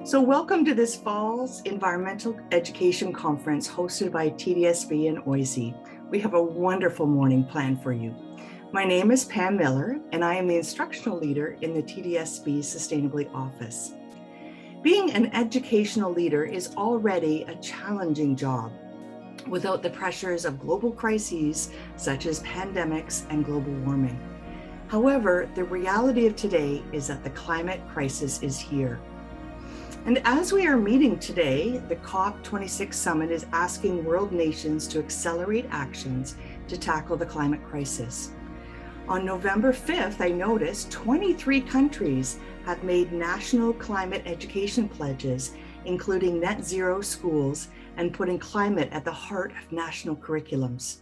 So welcome to this fall's Environmental Education Conference hosted by TDSB and OISE. We have a wonderful morning planned for you. My name is Pam Miller, and I am the instructional leader in the TDSB Sustainability Office. Being an educational leader is already a challenging job without the pressures of global crises such as pandemics and global warming. However, the reality of today is that the climate crisis is here. And as we are meeting today, the COP26 summit is asking world nations to accelerate actions to tackle the climate crisis. On November 5th, I noticed 23 countries have made national climate education pledges, including net zero schools and putting climate at the heart of national curriculums.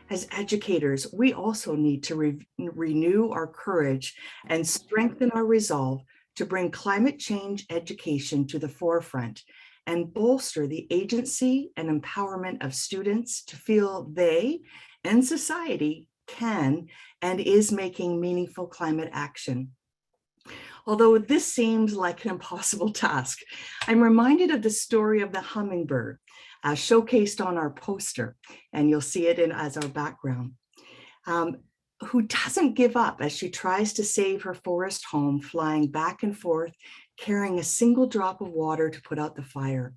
As educators, we also need to renew our courage and strengthen our resolve to bring climate change education to the forefront and bolster the agency and empowerment of students to feel they and society can and is making meaningful climate action. Although this seems like an impossible task, I'm reminded of the story of the hummingbird showcased on our poster, and you'll see it as our background. Who doesn't give up as she tries to save her forest home, flying back and forth, carrying a single drop of water to put out the fire.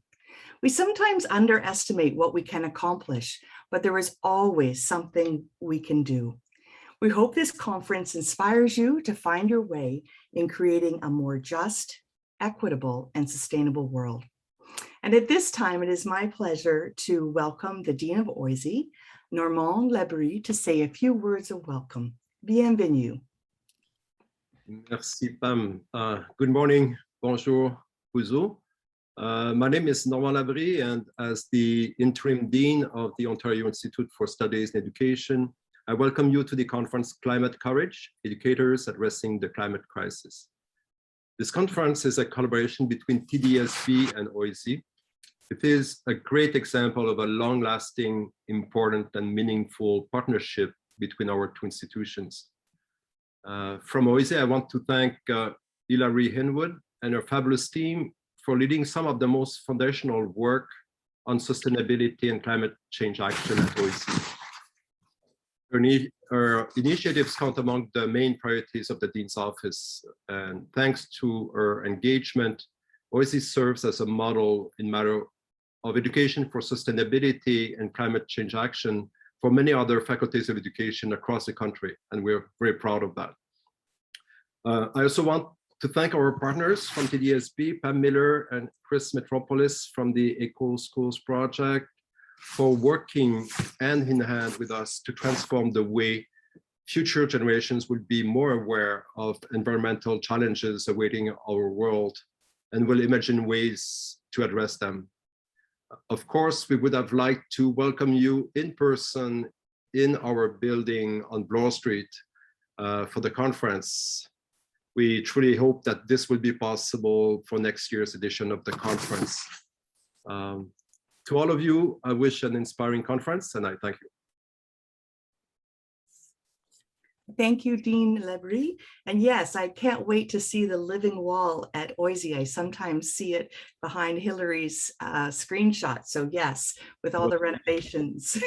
We sometimes underestimate what we can accomplish, but there is always something we can do. We hope this conference inspires you to find your way in creating a more just, equitable, and sustainable world. And at this time, it is my pleasure to welcome the Dean of OISE, Normand Labrie, to say a few words of welcome. Bienvenue. Merci, Pam. Good morning. Bonjour, Huzo. My name is Normand Labrie, and as the interim dean of the Ontario Institute for Studies in Education, I welcome you to the conference Climate Courage, Educators Addressing the Climate Crisis. This conference is a collaboration between TDSB and OISE. It is a great example of a long-lasting, important, and meaningful partnership between our two institutions. From OISE, I want to thank Hilary Henwood and her fabulous team for leading some of the most foundational work on sustainability and climate change action at OISE. Her initiatives count among the main priorities of the Dean's Office, and thanks to her engagement, OISE serves as a model in matter of education for sustainability and climate change action for many other faculties of education across the country, and we're very proud of that. I also want to thank our partners from TDSB, Pam Miller and Chris Metropolis from the EcoSchools project for working hand in hand with us to transform the way future generations will be more aware of environmental challenges awaiting our world and will imagine ways to address them. Of course, we would have liked to welcome you in person in our building on Bloor Street for the conference. We truly hope that this will be possible for next year's edition of the conference. To all of you, I wish an inspiring conference, and I thank you. Thank you, Dean Labrie. And yes, I can't wait to see the living wall at OISE. I sometimes see it behind Hilary's screenshot. So yes, with all the renovations.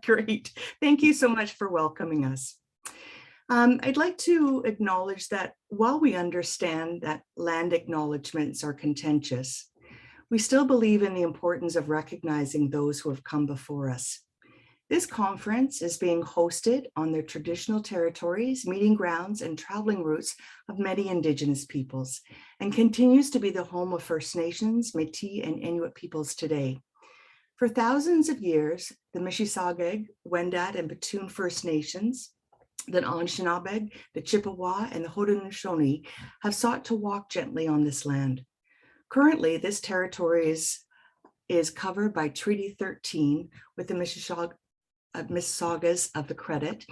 Great. Thank you so much for welcoming us. I'd like to acknowledge that while we understand that land acknowledgements are contentious, we still believe in the importance of recognizing those who have come before us. This conference is being hosted on the traditional territories, meeting grounds, and traveling routes of many Indigenous peoples, and continues to be the home of First Nations, Métis, and Inuit peoples today. For thousands of years, the Mississauga, Wendat, and Batoon First Nations, the Anishinaabe, the Chippewa, and the Haudenosaunee have sought to walk gently on this land. Currently, this territory is covered by Treaty 13 with the Mississaugas of the Credit,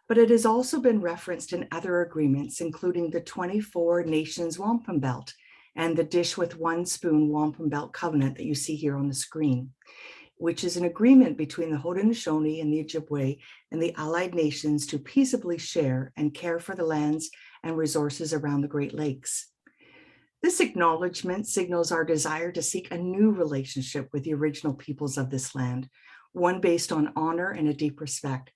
but it has also been referenced in other agreements, including the 24 Nations Wampum Belt and the Dish with One Spoon Wampum Belt Covenant that you see here on the screen, which is an agreement between the Haudenosaunee and the Ojibwe and the allied nations to peaceably share and care for the lands and resources around the Great Lakes. This acknowledgement signals our desire to seek a new relationship with the original peoples of this land, one based on honor and a deep respect.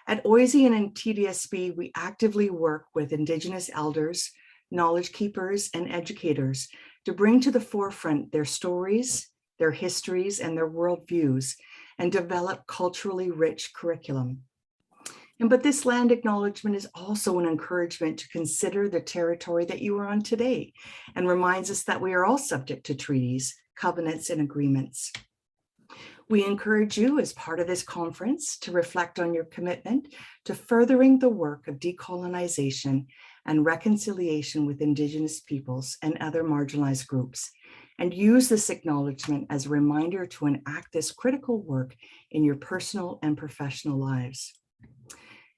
At OISE and in TDSB, we actively work with Indigenous elders, knowledge keepers, and educators to bring to the forefront their stories, their histories, and their worldviews, and develop culturally rich curriculum. But this land acknowledgement is also an encouragement to consider the territory that you are on today, and reminds us that we are all subject to treaties, covenants, and agreements. We encourage you as part of this conference to reflect on your commitment to furthering the work of decolonization and reconciliation with Indigenous peoples and other marginalized groups, and use this acknowledgement as a reminder to enact this critical work in your personal and professional lives.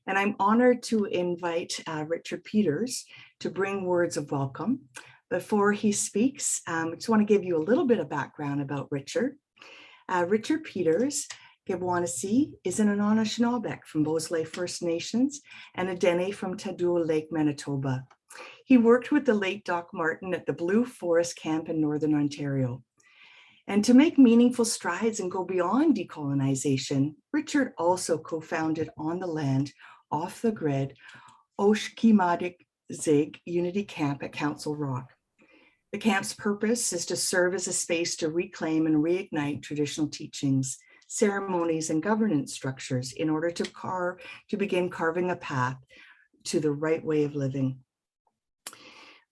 And I'm honored to invite Richard Peters to bring words of welcome. Before he speaks, I just want to give you a little bit of background about Richard. Richard Peters, Gibwanasi, is an Anishinaabe from Beausoleil First Nations and a Dene from Tadoule Lake, Manitoba. He worked with the late Doc Martin at the Blue Forest Camp in Northern Ontario. And to make meaningful strides and go beyond decolonization, Richard also co-founded on the land, off the grid, Oshkimadik Zig Unity Camp at Council Rock. The camp's purpose is to serve as a space to reclaim and reignite traditional teachings, ceremonies, and governance structures in order to begin carving a path to the right way of living.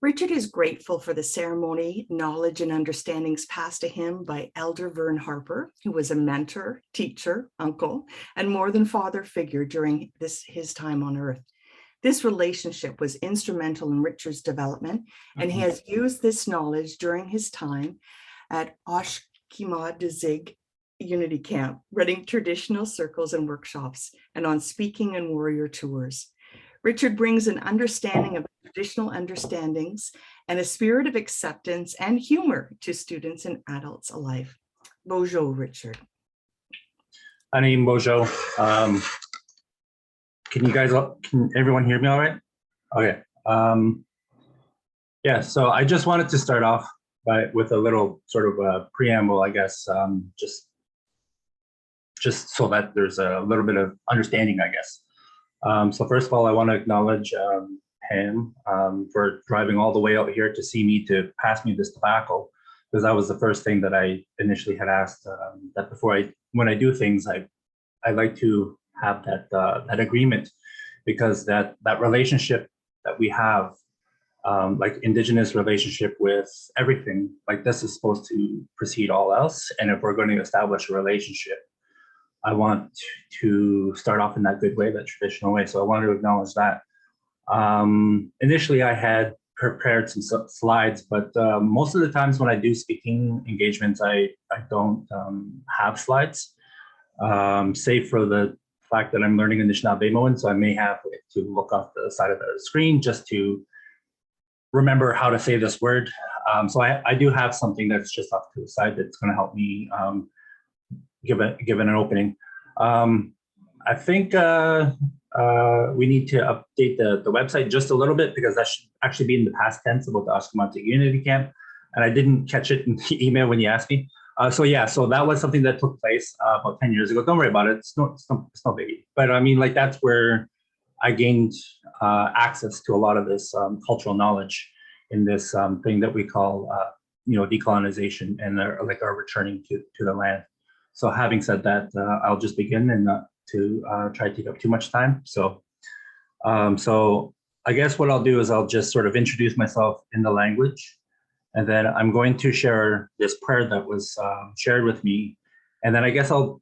Richard is grateful for the ceremony, knowledge, and understandings passed to him by Elder Vern Harper, who was a mentor, teacher, uncle, and more than father figure during his time on earth. This relationship was instrumental in Richard's development, and he has used this knowledge during his time at Oshkimadik Unity Camp, running traditional circles and workshops, and on speaking and warrior tours. Richard brings an understanding of traditional understandings and a spirit of acceptance and humor to students and adults alike. Bonjour, Richard. Ani Bonjour. Can everyone hear me all right? Okay. Yeah, so I just wanted to start off with a little sort of a preamble, I guess, just so that there's a little bit of understanding, I guess. So first of all, I want to acknowledge Pam for driving all the way out here to see me, to pass me this tobacco, because that was the first thing that I initially had asked, that when I do things, I like to have that agreement, because that relationship that we have, like Indigenous relationship with everything, like this is supposed to precede all else. And if we're going to establish a relationship, I want to start off in that good way, that traditional way. So I wanted to acknowledge that. Initially, I had prepared some slides, but most of the times when I do speaking engagements, I don't have slides, save for the fact that I'm learning Anishinaabe, so I may have to look off the side of the screen just to remember how to say this word. So I do have something that's just off to the side that's going to help me give it an opening. I think we need to update the website just a little bit, because that should actually be in the past tense about the Oshkimadik Unity Camp, and I didn't catch it in the email when you asked me. So that was something that took place about 10 years ago. Don't worry about it. It's no biggie. But I mean, like, that's where I gained access to a lot of this cultural knowledge in this thing that we call, decolonization and our returning to the land. So having said that, I'll just begin and not to try to take up too much time. So I guess what I'll do is I'll just sort of introduce myself in the language. And then I'm going to share this prayer that was shared with me. And then I guess I'll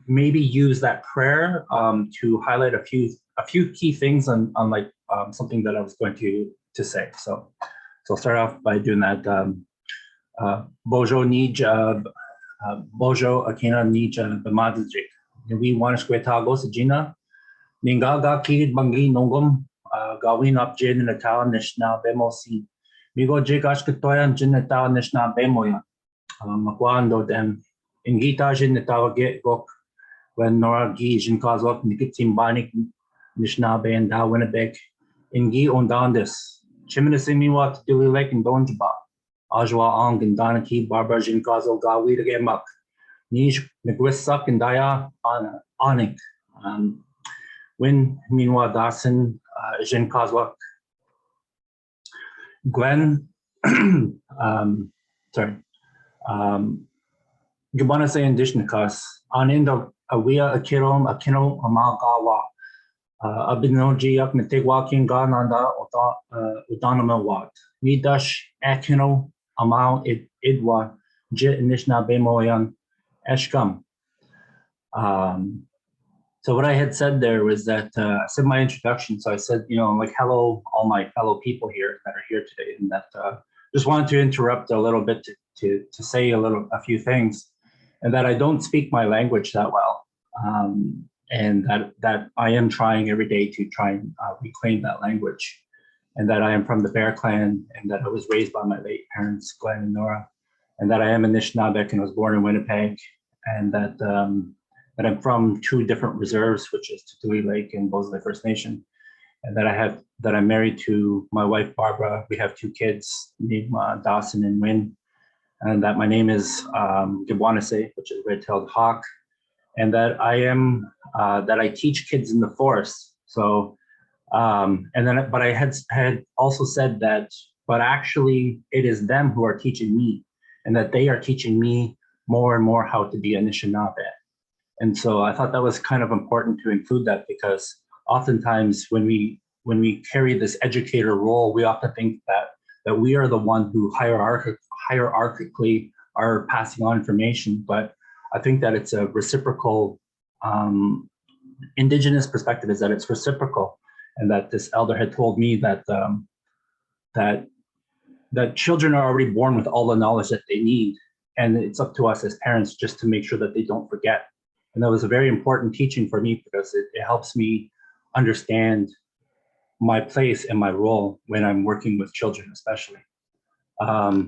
maybe use that prayer to highlight a few key things on something that I was going to say. So I'll start off by doing that. Bojo nija, Bojo akina nija b'madzik. We want to tago sa Gina. Ningaga kirid bangi nongom gawin up jin in the town nishna bemosi. Migo jigash katoyan jin the town nishna bemoya. Makwando dem ingita jin the tower get gok when Nora gi jin kazok nikitim banik nishna ben da winnebek. Ingi on down this. Chiminisimi what do we like in Donjaba. Ajwa Ong and Donaki, Barbara Jin Gazo Gawi to get muck. Nish Nagwisak and Daya Onik. Win Minwa Dasan Jin Kazwak. Gwen, sorry. Gibana say indishnikas. Anindo Awia Akino Amagawa. Abinoji Yak Metigwakin Gananda Udanama Wat. Nidash Akino Amal Idwa Jit Nishna Bemoyan Eshkam. So what I had said there was that I said my introduction. So I said, like, hello, all my fellow people here that are here today, and that just wanted to interrupt a little bit to say a few things, and that I don't speak my language that well, and that I am trying every day to try and reclaim that language, and that I am from the Bear Clan, and that I was raised by my late parents, Glenn and Nora, and that I am a Anishinaabeg and I was born in Winnipeg, and that I'm from 2 different reserves, which is Tutui Lake and Bosley First Nation, and that I'm married to my wife Barbara. We have 2 kids named Dawson and Wynn, and that my name is Gibwanase, which is red-tailed hawk, and that I teach kids in the forest. So, but I had also said that, but actually it is them who are teaching me, and that they are teaching me more and more how to be Anishinaabe. And so I thought that was kind of important to include that, because oftentimes when we carry this educator role, we often think that we are the one who hierarchically are passing on information. But I think that it's a reciprocal, Indigenous perspective is that it's reciprocal, and that this elder had told me that that children are already born with all the knowledge that they need, and it's up to us as parents just to make sure that they don't forget. And that was a very important teaching for me, because it helps me understand my place and my role when I'm working with children, especially.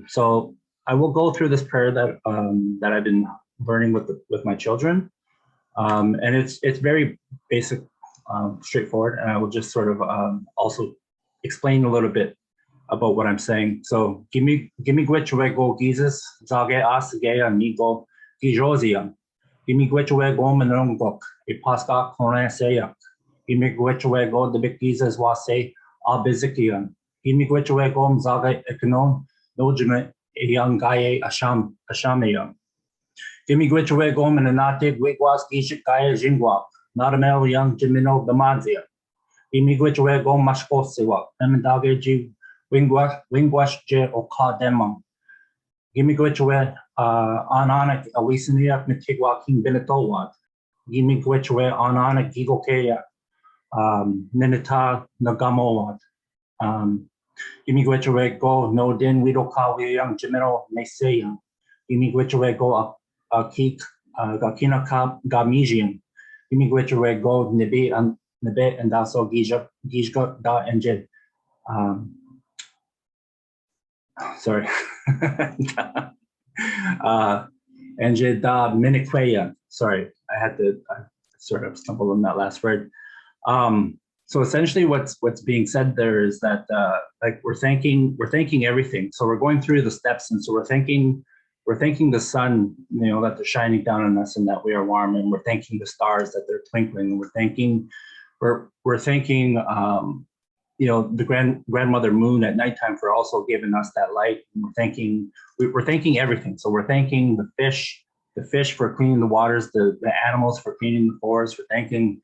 So I will go through this prayer that I've been learning with my children, and it's very basic, straightforward, and I will just sort of also explain a little bit about what I'm saying. So gimme gwechwe Jesus zage asage amigo gijosian. Gimme gwechwe go menongok e pasca conaseyak. Gimme gwechwe go the big Jesus wase abizikian. Gimme gwechwe go zage eknon nojime e young gaye ashameyan. Gimme gwechwe go menanate gwegwas gishik gaye jingwak. Not a male young jimino damanzia. Gimme gwechwe go mashkosiwa. Emendage ji wingwash je okademang. Gimme gwechwe ananak alisiniak mitigwa king benetowat. Gimme gwechwe ananak gigokeya ninita nagamowat. Gimme gwechwe go no din widokawi young jimino neseyang. Gimme gwechwe go akik gakina gamijian. Gimme gwechwe go nibi and also gijga da enjed. Sorry. Enjed da miniqueya. Sorry, I sort of stumbled on that last word. So essentially what's being said there is that like we're thanking everything. So we're going through the steps, and so we're thanking the sun, that they're shining down on us and that we are warm, and we're thanking the stars that they're twinkling, and we're thanking the grandmother moon at nighttime for also giving us that light. And we're thanking everything. So we're thanking the fish for cleaning the waters, the animals for cleaning the forests. We're thanking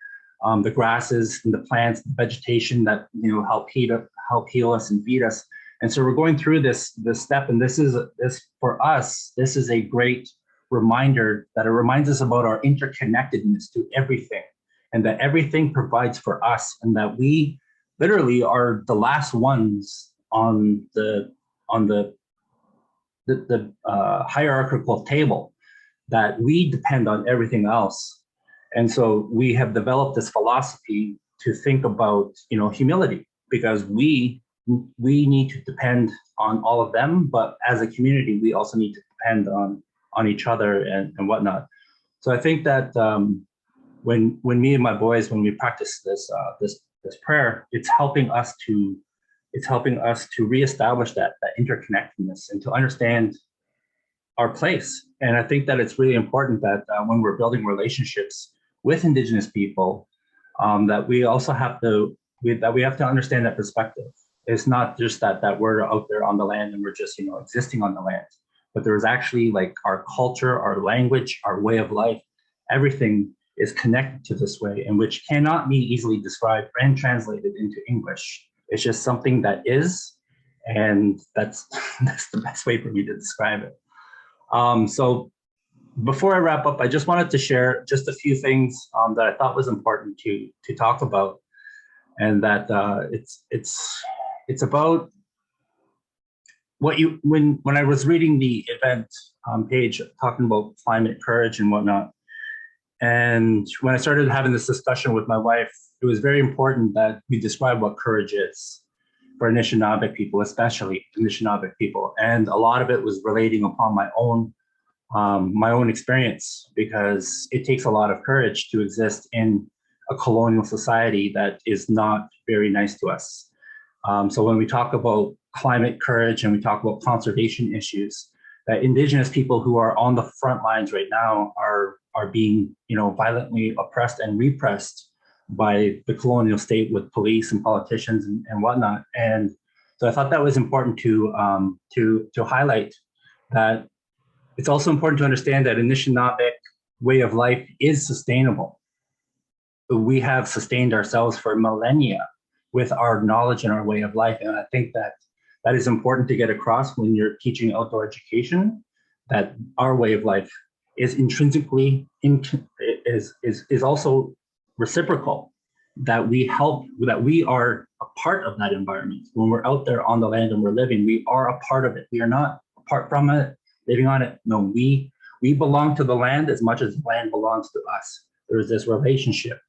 the grasses and the plants, the vegetation that help heal us and feed us. And so we're going through this step, and this for us, this is a great reminder that it reminds us about our interconnectedness to everything, and that everything provides for us, and that we literally are the last ones on the hierarchical table, that we depend on everything else. And so we have developed this philosophy to think about humility, because we need to depend on all of them, but as a community we also need to depend on each other and whatnot. So I think that when me and my boys, when we practice this prayer, it's helping us to it's helping us to reestablish that interconnectedness and to understand our place. And I think that it's really important that when we're building relationships with Indigenous people, that we also have to understand that perspective. It's not just that we're out there on the land and we're just existing on the land, but there's actually like our culture, our language, our way of life, everything is connected to this way, and which cannot be easily described and translated into English. It's just something that is, and that's the best way for me to describe it. So before I wrap up, I just wanted to share just a few things that I thought was important to talk about, and that it's about what when I was reading the event page talking about climate courage and whatnot, and when I started having this discussion with my wife, it was very important that we describe what courage is for Anishinaabe people, especially Anishinaabe people. And a lot of it was relating upon my own experience, because it takes a lot of courage to exist in a colonial society that is not very nice to us. So when we talk about climate courage and we talk about conservation issues, that Indigenous people who are on the front lines right now are being violently oppressed and repressed by the colonial state with police and politicians and whatnot. And so I thought that was important to highlight that. It's also important to understand that Anishinaabe way of life is sustainable. We have sustained ourselves for millennia with our knowledge and our way of life. And I think that is important to get across when you're teaching outdoor education, that our way of life is intrinsically, is also reciprocal, that we are a part of that environment. When we're out there on the land and we're living, we are a part of it. We are not apart from it, living on it. No, we belong to the land as much as the land belongs to us. There's this relationship,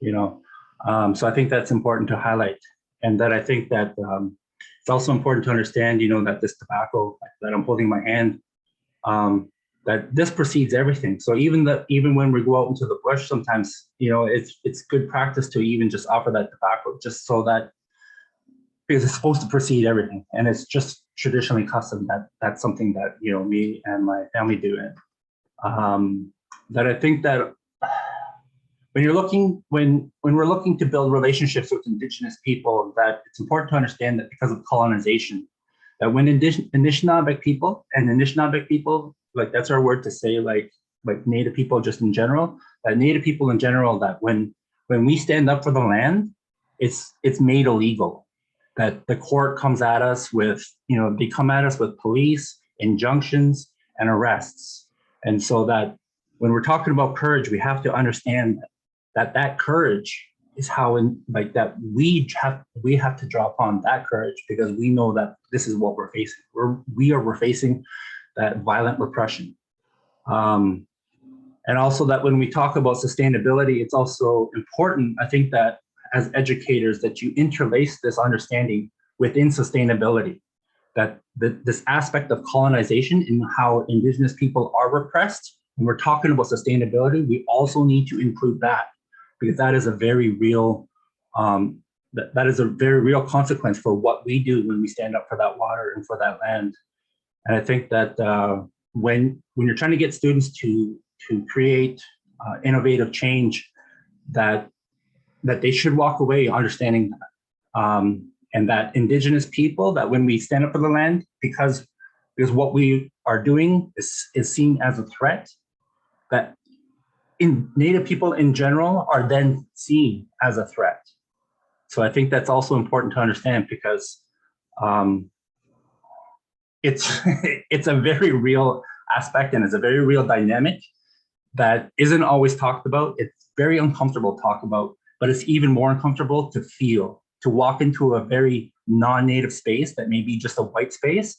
so I think that's important to highlight. And that I think that it's also important to understand, that this tobacco that I'm holding in my hand, that this precedes everything. So even when we go out into the bush, sometimes, it's good practice to even just offer that tobacco, just so that, because it's supposed to precede everything, and it's just traditionally custom that's something that me and my family do. And that I think that when we're looking to build relationships with Indigenous people, that it's important to understand that because of colonization, that when Anishinaabe people, like that's our word to say like Native people just in general, that Native people in general, that when we stand up for the land, it's made illegal. That the court comes at us with, they come at us with police, injunctions, and arrests. And so that when we're talking about courage, we have to understand that courage is how we have to draw upon that courage, because we know that this is what we're facing. We're facing that violent repression. And also that when we talk about sustainability, it's also important, I think, that as educators, that you interlace this understanding within sustainability, that this aspect of colonization and how Indigenous people are repressed. When we're talking about sustainability, we also need to include that, because that is a very real that is a very real consequence for what we do when we stand up for that water and for that land. And I think that when you're trying to get students to create innovative change, that they should walk away understanding that, and that Indigenous people, that when we stand up for the land, because what we are doing is seen as a threat, that Native people in general are then seen as a threat. So I think that's also important to understand, because it's a very real aspect, and it's a very real dynamic that isn't always talked about. It's very uncomfortable to talk about, but it's even more uncomfortable to feel, to walk into a very non-Native space that may be just a white space,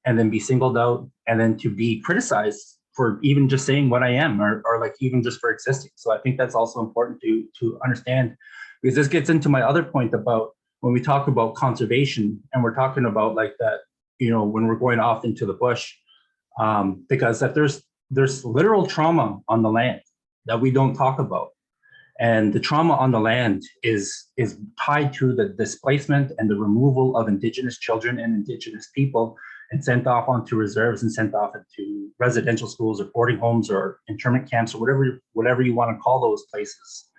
and then be singled out, and then to be criticized for even just saying what I am, or like even just for existing. So I think that's also important to understand, because this gets into my other point about when we talk about conservation, and we're talking about like that, when we're going off into the bush, because that there's literal trauma on the land that we don't talk about. And the trauma on the land is tied to the displacement and the removal of Indigenous children and Indigenous people, and sent off onto reserves and sent off into residential schools or boarding homes or internment camps or whatever you want to call those places.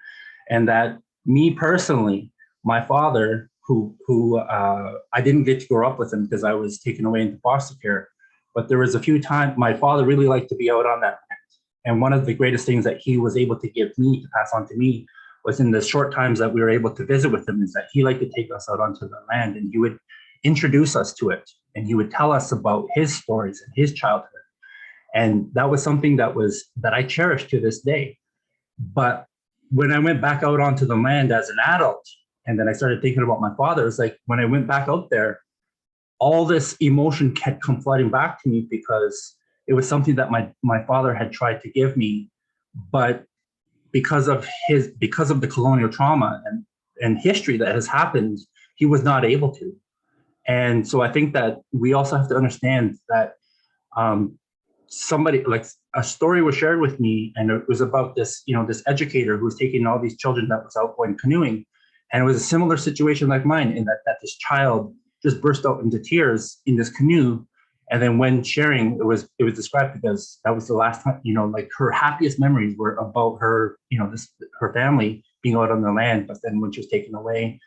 And that me personally, my father, who I didn't get to grow up with him because I was taken away into foster care, but there was a few times my father really liked to be out on that land. And one of the greatest things that he was able to give me, to pass on to me, was in the short times that we were able to visit with him, is that he liked to take us out onto the land and he would introduce us to it. And he would tell us about his stories and his childhood. And that was something that I cherish to this day. But when I went back out onto the land as an adult, and then I started thinking about my father, it's like when I went back out there, all this emotion kept come flooding back to me, because it was something that my father had tried to give me, but because of the colonial trauma and history that has happened, he was not able to. And so I think that we also have to understand that somebody, like, a story was shared with me, and it was about this, this educator who was taking all these children that was out going canoeing. And it was a similar situation like mine, in that this child just burst out into tears in this canoe. And then when sharing, it was described, because that was the last time, like, her happiest memories were about her, her family being out on the land. But then when she was taken away,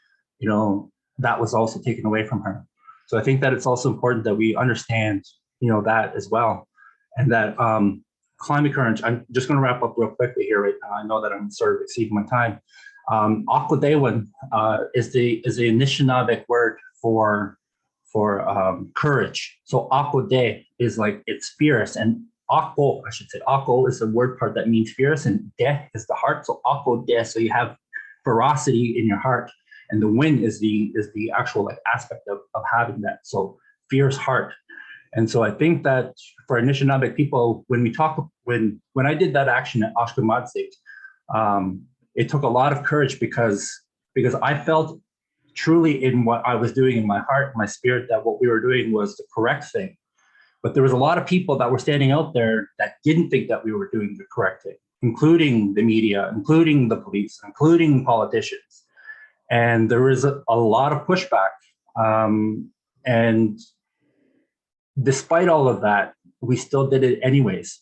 that was also taken away from her. So I think that it's also important that we understand, that as well. And that climate courage, I'm just going to wrap up real quickly here right now. I know that I'm sort of exceeding my time. Acknowledgements is the Anishinaabe word for courage. So Acknowledge is like, it's fierce, and Akko, I should say, Akko is the word part that means fierce, and De is the heart. So Acknowledge, so you have ferocity in your heart, and the win is the actual, like, aspect of having that. So fierce heart. And so I think that for Anishinaabe people, when I did that action at Ashkemadsik, it took a lot of courage, because I felt truly in what I was doing, in my heart, my spirit, that what we were doing was the correct thing. But there was a lot of people that were standing out there that didn't think that we were doing the correct thing, including the media, including the police, including politicians. And there was a lot of pushback. And despite all of that, we still did it anyways.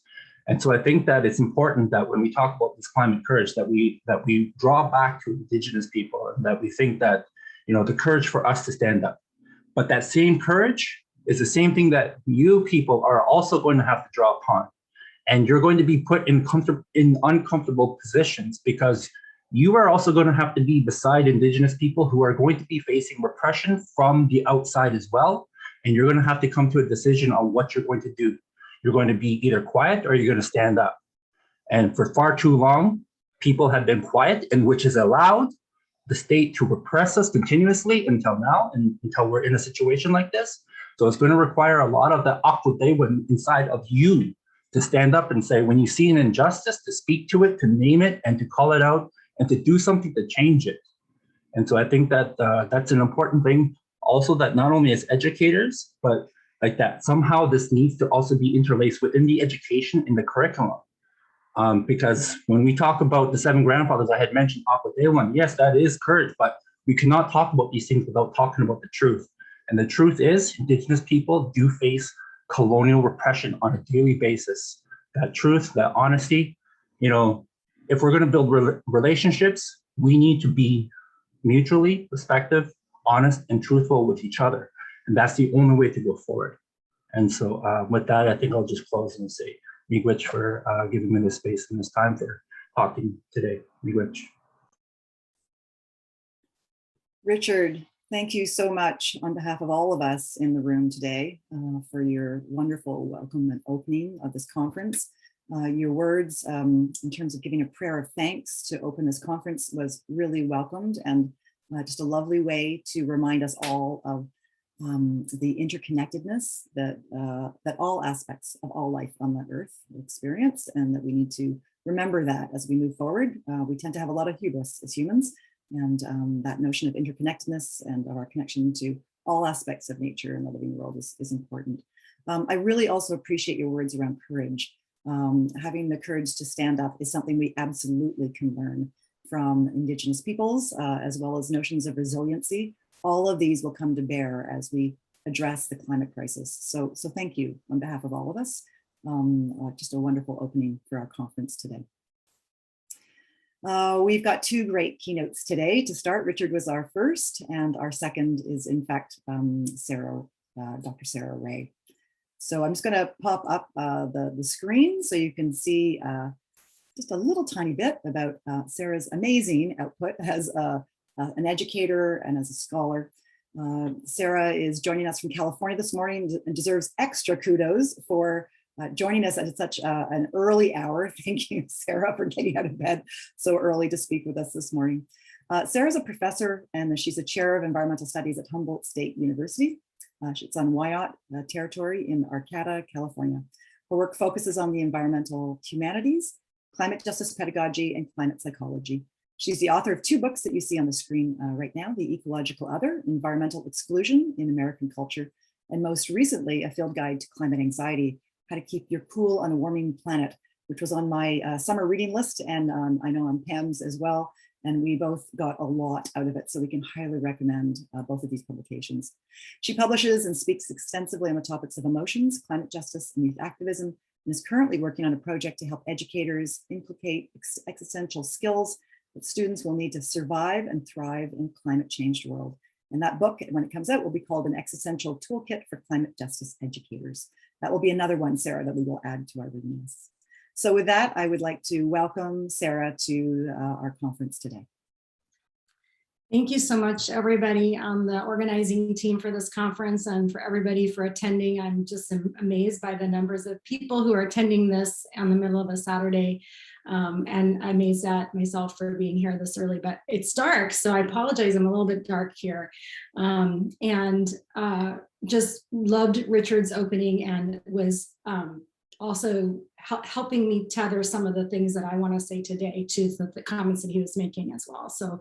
And so I think that it's important that when we talk about this climate courage, that we draw back to Indigenous people, and that we think that, the courage for us to stand up. But that same courage is the same thing that you people are also going to have to draw upon. And you're going to be put in uncomfortable positions, because you are also going to have to be beside Indigenous people who are going to be facing repression from the outside as well. And you're going to have to come to a decision on what you're going to do. You're going to be either quiet or you're going to stand up. And for far too long, people have been quiet, and which has allowed the state to repress us continuously until now, and until we're in a situation like this. So it's going to require a lot of the Akwate inside of you to stand up and say, when you see an injustice, to speak to it, to name it, and to call it out, and to do something to change it. And so I think that that's an important thing. Also, that not only as educators, but like that somehow this needs to also be interlaced within the education in the curriculum. Because when we talk about the 7 grandfathers, I had mentioned Akwate, yes, that is courage, but we cannot talk about these things without talking about the truth. And the truth is, Indigenous people do face colonial repression on a daily basis. That truth, that honesty, if we're going to build relationships, we need to be mutually respectful, honest, and truthful with each other. And that's the only way to go forward. And so with that, I think I'll just close and say, miigwech for giving me this space and this time for talking today. Miigwech. Richard, thank you so much on behalf of all of us in the room today for your wonderful welcome and opening of this conference. Your words in terms of giving a prayer of thanks to open this conference was really welcomed, and just a lovely way to remind us all of the interconnectedness that all aspects of all life on the earth experience, and that we need to remember that as we move forward. We tend to have a lot of hubris as humans, and that notion of interconnectedness and of our connection to all aspects of nature and the living world is important. I really also appreciate your words around courage. Having the courage to stand up is something we absolutely can learn from Indigenous peoples, as well as notions of resiliency. All of these will come to bear as we address the climate crisis. So thank you on behalf of all of us. Just a wonderful opening for our conference today. We've got two great keynotes today. To start, Richard was our first, and our second is in fact Dr. Sarah Ray. So I'm just going to pop up the screen so you can see just a little tiny bit about Sarah's amazing output as an educator and as a scholar. Sarah is joining us from California this morning and deserves extra kudos for joining us at such an early hour. Thank you, Sarah, for getting out of bed so early to speak with us this morning. Sarah's a professor and she's a chair of environmental studies at Humboldt State University. It's on Wyatt territory in Arcata, California. Her work focuses on the environmental humanities, climate justice pedagogy, and climate psychology. She's the author of two books that you see on the screen right now, The Ecological Other, Environmental Exclusion in American Culture, and most recently, a field guide to climate anxiety, How to Keep Your Cool on a Warming Planet, which was on my summer reading list, and I know on Pam's as well, and we both got a lot out of it, so we can highly recommend both of these publications. She publishes and speaks extensively on the topics of emotions, climate justice, and youth activism, and is currently working on a project to help educators inculcate existential skills that students will need to survive and thrive in a climate-changed world. And that book, when it comes out, will be called An Existential Toolkit for Climate Justice Educators. That will be another one, Sarah, that we will add to our reading list. So with that, I would like to welcome Sarah to our conference today. Thank you so much, everybody on the organizing team for this conference and for everybody for attending. I'm just amazed by the numbers of people who are attending this in the middle of a Saturday. And I'm amazed at myself for being here this early, but it's dark, so I apologize. I'm a little bit dark here. Just loved Richard's opening and was also helping me tether some of the things that I want to say today to the comments that he was making as well. So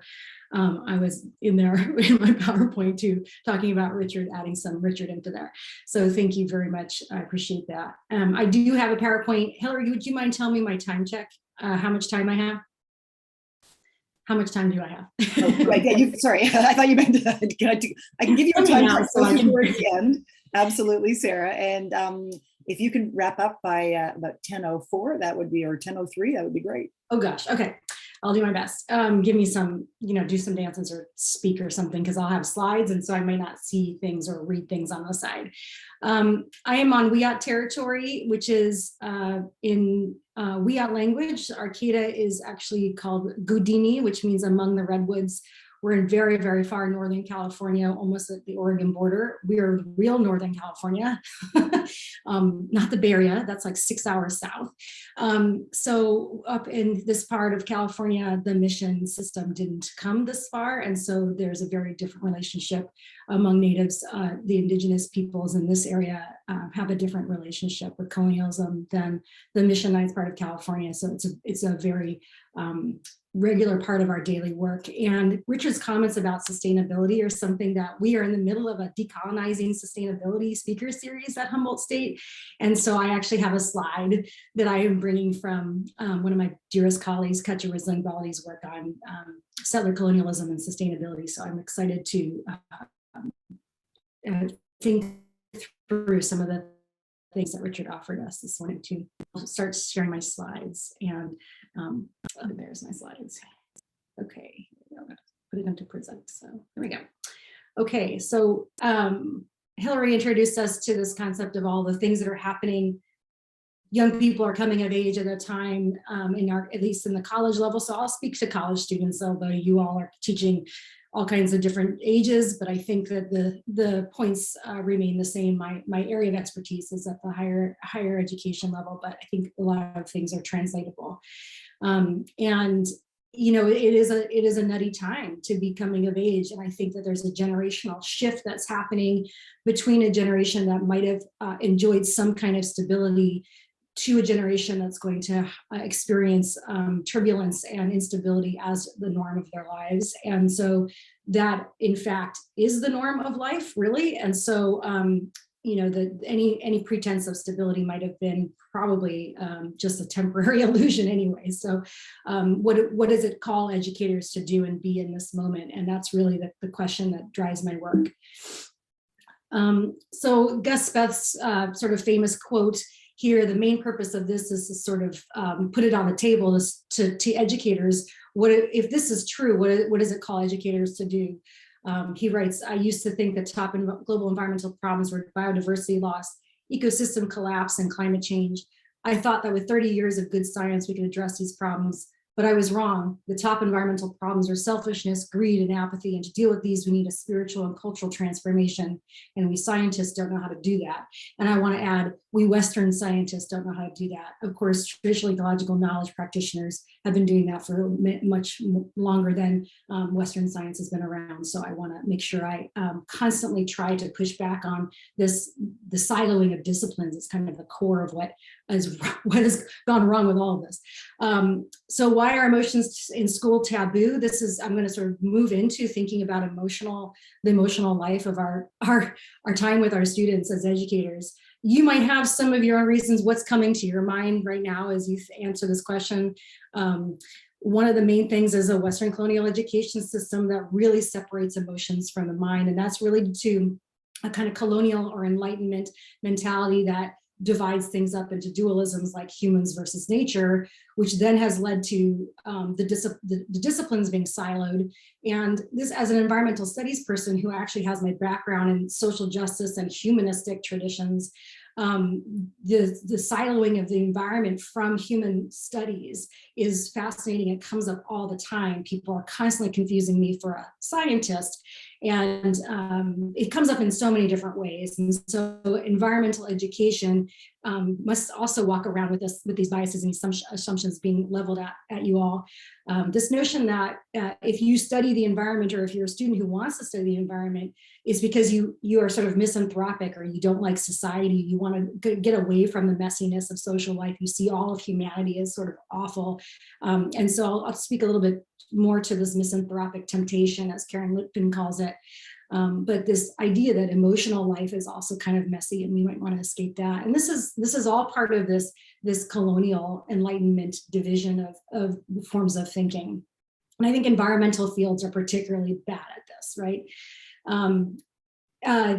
I was in there in my PowerPoint too, talking about Richard, adding some Richard into there. So thank you very much. I appreciate that. I do have a PowerPoint. Hillary, would you mind telling me my time check? How much time I have? How much time do I have? Oh, right, yeah, sorry, I thought you meant I can give you a time check so towards the end. Absolutely, Sarah. And if you can wrap up by about 10:04, that would be, or 10:03, that would be great. Oh gosh, okay. I'll do my best. Give me some, do some dances or speak or something, because I'll have slides, and so I may not see things or read things on the side. I am on Wiyot territory, which is in Wiyot language. Arcata is actually called Gudini, which means among the redwoods. We're in very, very far northern California, almost at the Oregon border. We are real Northern California, not the Bay Area. That's like 6 hours south. So up in this part of California, the mission system didn't come this far. And so there's a very different relationship among natives. The indigenous peoples in this area have a different relationship with colonialism than the missionized part of California. So it's a very regular part of our daily work. And Richard's comments about sustainability are something that we are in the middle of a decolonizing sustainability speaker series at Humboldt State. And so I actually have a slide that I am bringing from one of my dearest colleagues, Katja Risling-Baldi's work on settler colonialism and sustainability. So I'm excited to think through some of the things that Richard offered us this morning to start sharing my slides. And there's my slides. Okay, I'm gonna put it into present. So there we go. Okay, so Hillary introduced us to this concept of all the things that are happening. Young people are coming of age at a time at least in the college level. So I'll speak to college students, although you all are teaching all kinds of different ages, but I think that the points remain the same. My area of expertise is at the higher education level, but I think a lot of things are translatable. And it is a nutty time to be coming of age, and I think that there's a generational shift that's happening between a generation that might have enjoyed some kind of stability to a generation that's going to experience turbulence and instability as the norm of their lives. And so that, in fact, is the norm of life, really. And so any pretense of stability might have been probably just a temporary illusion anyway. So what does it call educators to do and be in this moment? And that's really the question that drives my work. So Gus Beth's sort of famous quote here, the main purpose of this is to sort of put it on the table to educators. If this is true, what does it call educators to do? He writes, I used to think that top global environmental problems were biodiversity loss, ecosystem collapse, and climate change. I thought that with 30 years of good science, we could address these problems, but I was wrong. The top environmental problems are selfishness, greed, and apathy. And to deal with these, we need a spiritual and cultural transformation. And we scientists don't know how to do that. And I want to add, we Western scientists don't know how to do that. Of course, traditional ecological knowledge practitioners have been doing that for much longer than Western science has been around. So I want to make sure I constantly try to push back on the siloing of disciplines. It's kind of the core of what has gone wrong with all of this. So why are emotions in school taboo? I'm going to sort of move into thinking about the emotional life of our time with our students as educators. You might have some of your own reasons. What's coming to your mind right now as you answer this question? One of the main things is a Western colonial education system that really separates emotions from the mind. And that's related to a kind of colonial or enlightenment mentality that divides things up into dualisms like humans versus nature, which then has led to the disciplines being siloed. And this, as an environmental studies person who actually has my background in social justice and humanistic traditions, the siloing of the environment from human studies is fascinating. It comes up all the time. People are constantly confusing me for a scientist. And it comes up in so many different ways. And so environmental education must also walk around with these biases and assumptions being leveled at you all. This notion that if you study the environment, or if you're a student who wants to study the environment, is because you are sort of misanthropic, or you don't like society, you want to get away from the messiness of social life. You see all of humanity as sort of awful. And so I'll speak a little bit more to this misanthropic temptation, as Karen Lipton calls it. But this idea that emotional life is also kind of messy, and we might want to escape that. And this is all part of this colonial enlightenment division of forms of thinking. And I think environmental fields are particularly bad at this, right?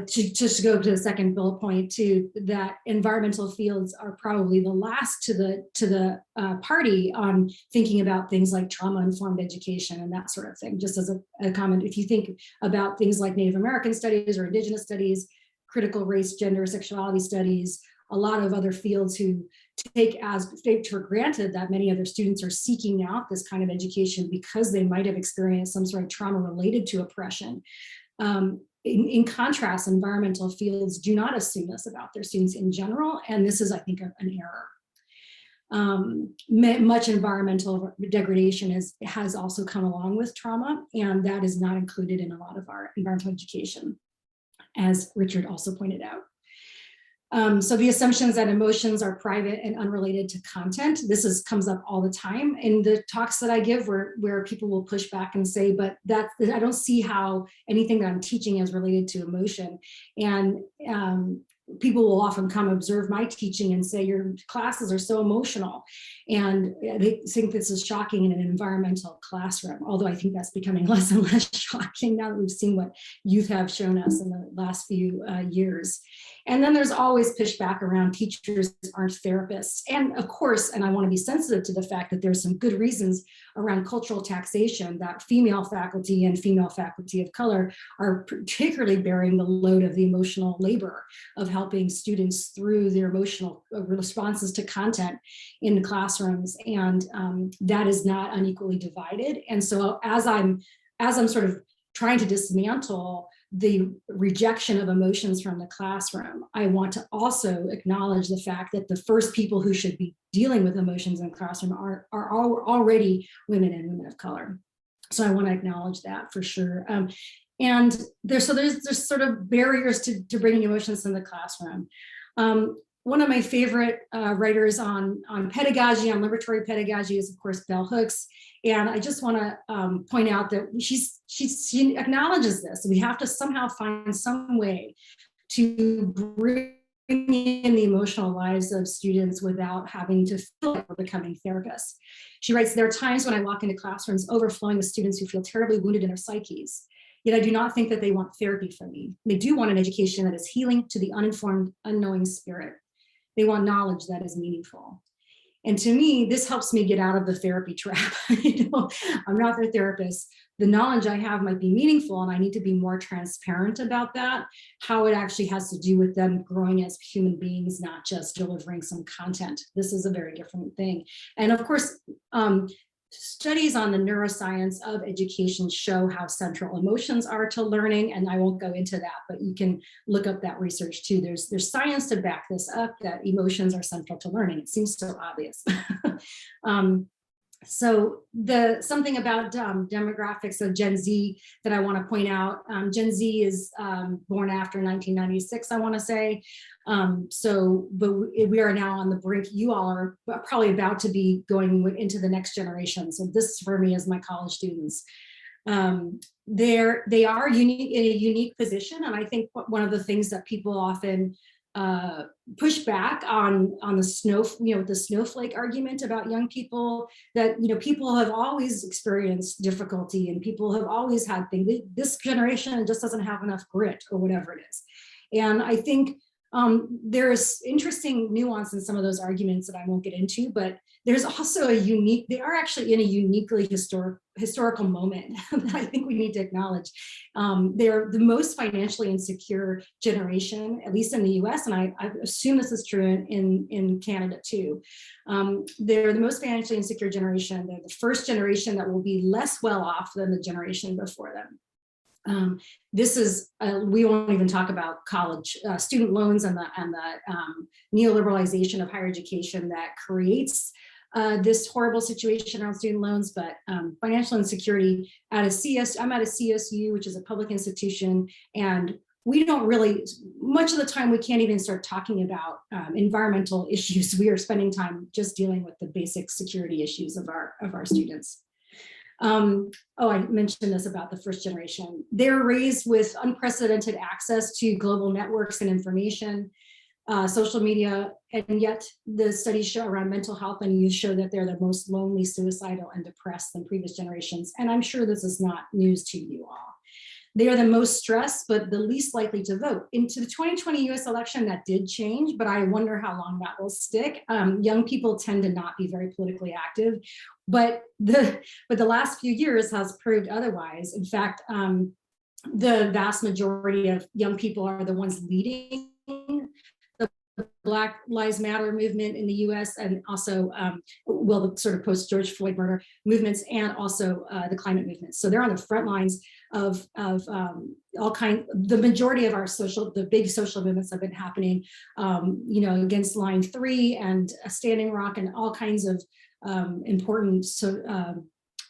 Just to go to the second bullet point too, that environmental fields are probably the last to the party on thinking about things like trauma-informed education and that sort of thing. Just as a comment, if you think about things like Native American studies or Indigenous studies, critical race, gender, sexuality studies, a lot of other fields who take for granted that many other students are seeking out this kind of education because they might have experienced some sort of trauma related to oppression. In contrast, environmental fields do not assume this about their students in general, and this is, I think, an error. Much environmental degradation has also come along with trauma, and that is not included in a lot of our environmental education, as Richard also pointed out. So the assumptions that emotions are private and unrelated to content, comes up all the time in the talks that I give, where people will push back and say, but I don't see how anything that I'm teaching is related to emotion. And people will often come observe my teaching and say, your classes are so emotional. And they think this is shocking in an environmental classroom, although I think that's becoming less and less shocking now that we've seen what youth have shown us in the last few years. And then there's always pushback around teachers aren't therapists. And of course, and I want to be sensitive to the fact that there's some good reasons around cultural taxation that female faculty and female faculty of color are particularly bearing the load of the emotional labor of helping students through their emotional responses to content in classrooms. And that is not unequally divided. And so as I'm sort of trying to dismantle the rejection of emotions from the classroom, I want to also acknowledge the fact that the first people who should be dealing with emotions in the classroom are already women and women of color. So I want to acknowledge that for sure. And there's sort of barriers to bringing emotions in the classroom. One of my favorite writers on pedagogy, on liberatory pedagogy, is of course Bell Hooks. And I just want to point out that she acknowledges this. We have to somehow find some way to bring in the emotional lives of students without having to feel like we're becoming therapists. She writes, there are times when I walk into classrooms overflowing with students who feel terribly wounded in their psyches. Yet I do not think that they want therapy from me. They do want an education that is healing to the uninformed, unknowing spirit. They want knowledge that is meaningful. And to me, this helps me get out of the therapy trap. I'm not their therapist. The knowledge I have might be meaningful, and I need to be more transparent about that, how it actually has to do with them growing as human beings, not just delivering some content. This is a very different thing. And of course, studies on the neuroscience of education show how central emotions are to learning, and I won't go into that, but you can look up that research too. There's science to back this up, that emotions are central to learning. It seems so obvious. So something about demographics of Gen Z that I want to point out. Gen Z is born after 1996, I want to say. But we are now on the brink. You all are probably about to be going into the next generation. So this for me is my college students. They are unique in a unique position, and I think one of the things that people often push back on the the snowflake argument about young people, that people have always experienced difficulty and people have always had things. This generation just doesn't have enough grit or whatever it is. And I think there's interesting nuance in some of those arguments that I won't get into, but there's also they are actually in a uniquely historical moment that I think we need to acknowledge. They're the most financially insecure generation, at least in the US, and I assume this is true in Canada too. They're the most financially insecure generation. They're the first generation that will be less well off than the generation before them. This is, we won't even talk about college student loans and the neoliberalization of higher education that creates this horrible situation around student loans, but financial insecurity I'm at a CSU, which is a public institution, and we don't really, much of the time we can't even start talking about environmental issues. We are spending time just dealing with the basic security issues of our students. I mentioned this about the first generation. They're raised with unprecedented access to global networks and information, social media, and yet the studies show around mental health and youth show that they're the most lonely, suicidal, and depressed than previous generations. And I'm sure this is not news to you all. They are the most stressed, but the least likely to vote. Into the 2020 US election, that did change, but I wonder how long that will stick. Young people tend to not be very politically active, but the last few years has proved otherwise. In fact, the vast majority of young people are the ones leading the Black Lives Matter movement in the US, and also, the sort of post-George Floyd murder movements, and also the climate movement. So they're on the front lines of all kinds. The majority of the big social movements have been happening, against Line 3 and Standing Rock, and all kinds of important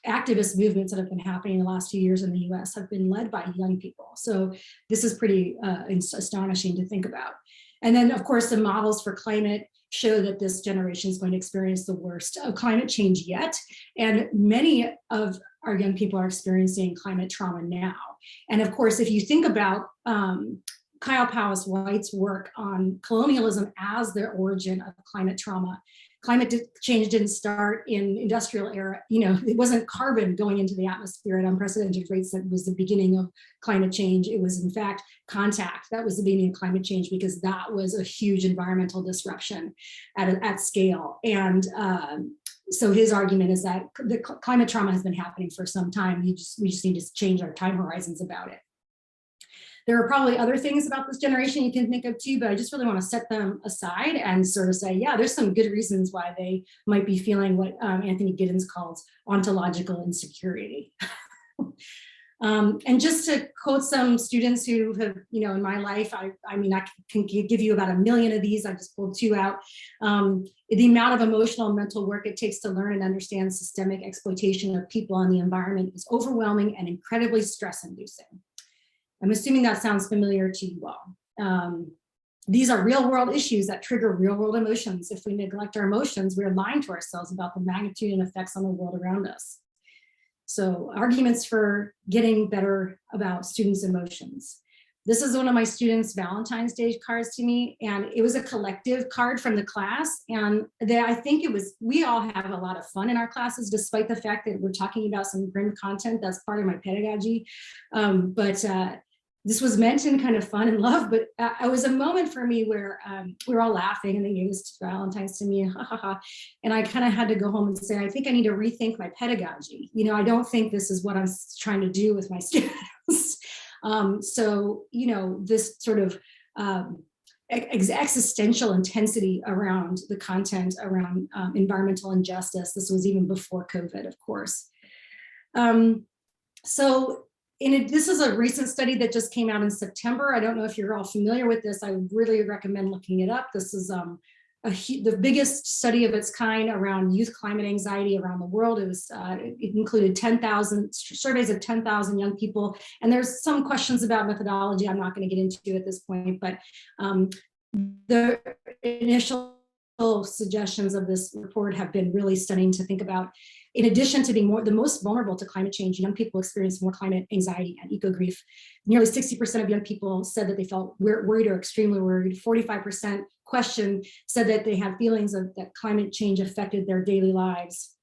activist movements that have been happening in the last few years in the US have been led by young people. So this is pretty astonishing to think about. And then, of course, the models for climate show that this generation is going to experience the worst of climate change yet. And many of our young people are experiencing climate trauma now. And of course, if you think about Kyle Powis White's work on colonialism as the origin of climate trauma, climate change didn't start in industrial era. It wasn't carbon going into the atmosphere at unprecedented rates that was the beginning of climate change. It was, in fact, contact. That was the beginning of climate change, because that was a huge environmental disruption at scale. And so his argument is that the climate trauma has been happening for some time. We just need to change our time horizons about it. There are probably other things about this generation you can think of too, but I just really want to set them aside and sort of say, yeah, there's some good reasons why they might be feeling what Anthony Giddens calls ontological insecurity. And just to quote some students who have, in my life, I can give you about 1 million of these. I just pulled 2 out. The amount of emotional and mental work it takes to learn and understand systemic exploitation of people and the environment is overwhelming and incredibly stress-inducing. I'm assuming that sounds familiar to you all. These are real world issues that trigger real world emotions. If we neglect our emotions, we're lying to ourselves about the magnitude and effects on the world around us. So arguments for getting better about students' emotions. This is one of my students' Valentine's Day cards to me, and it was a collective card from the class. And I think we all have a lot of fun in our classes, despite the fact that we're talking about some grim content that's part of my pedagogy. This was meant in kind of fun and love, but it was a moment for me where we were all laughing and they gave this Valentine's to me, and I kind of had to go home and say, I think I need to rethink my pedagogy. You know, I don't think this is what I'm trying to do with my students. So, you know, this sort of existential intensity around the content around environmental injustice. This was even before COVID, of course. This is a recent study that just came out in September. I don't know if you're all familiar with this. I would really recommend looking it up. This is the biggest study of its kind around youth climate anxiety around the world. It included 10,000 surveys of 10,000 young people. And there's some questions about methodology I'm not going to get into at this point, but the initial suggestions of this report have been really stunning to think about. In addition to being the most vulnerable to climate change, young people experience more climate anxiety and eco-grief. Nearly 60% of young people said that they felt worried or extremely worried. 45% questioned said that they had feelings that climate change affected their daily lives.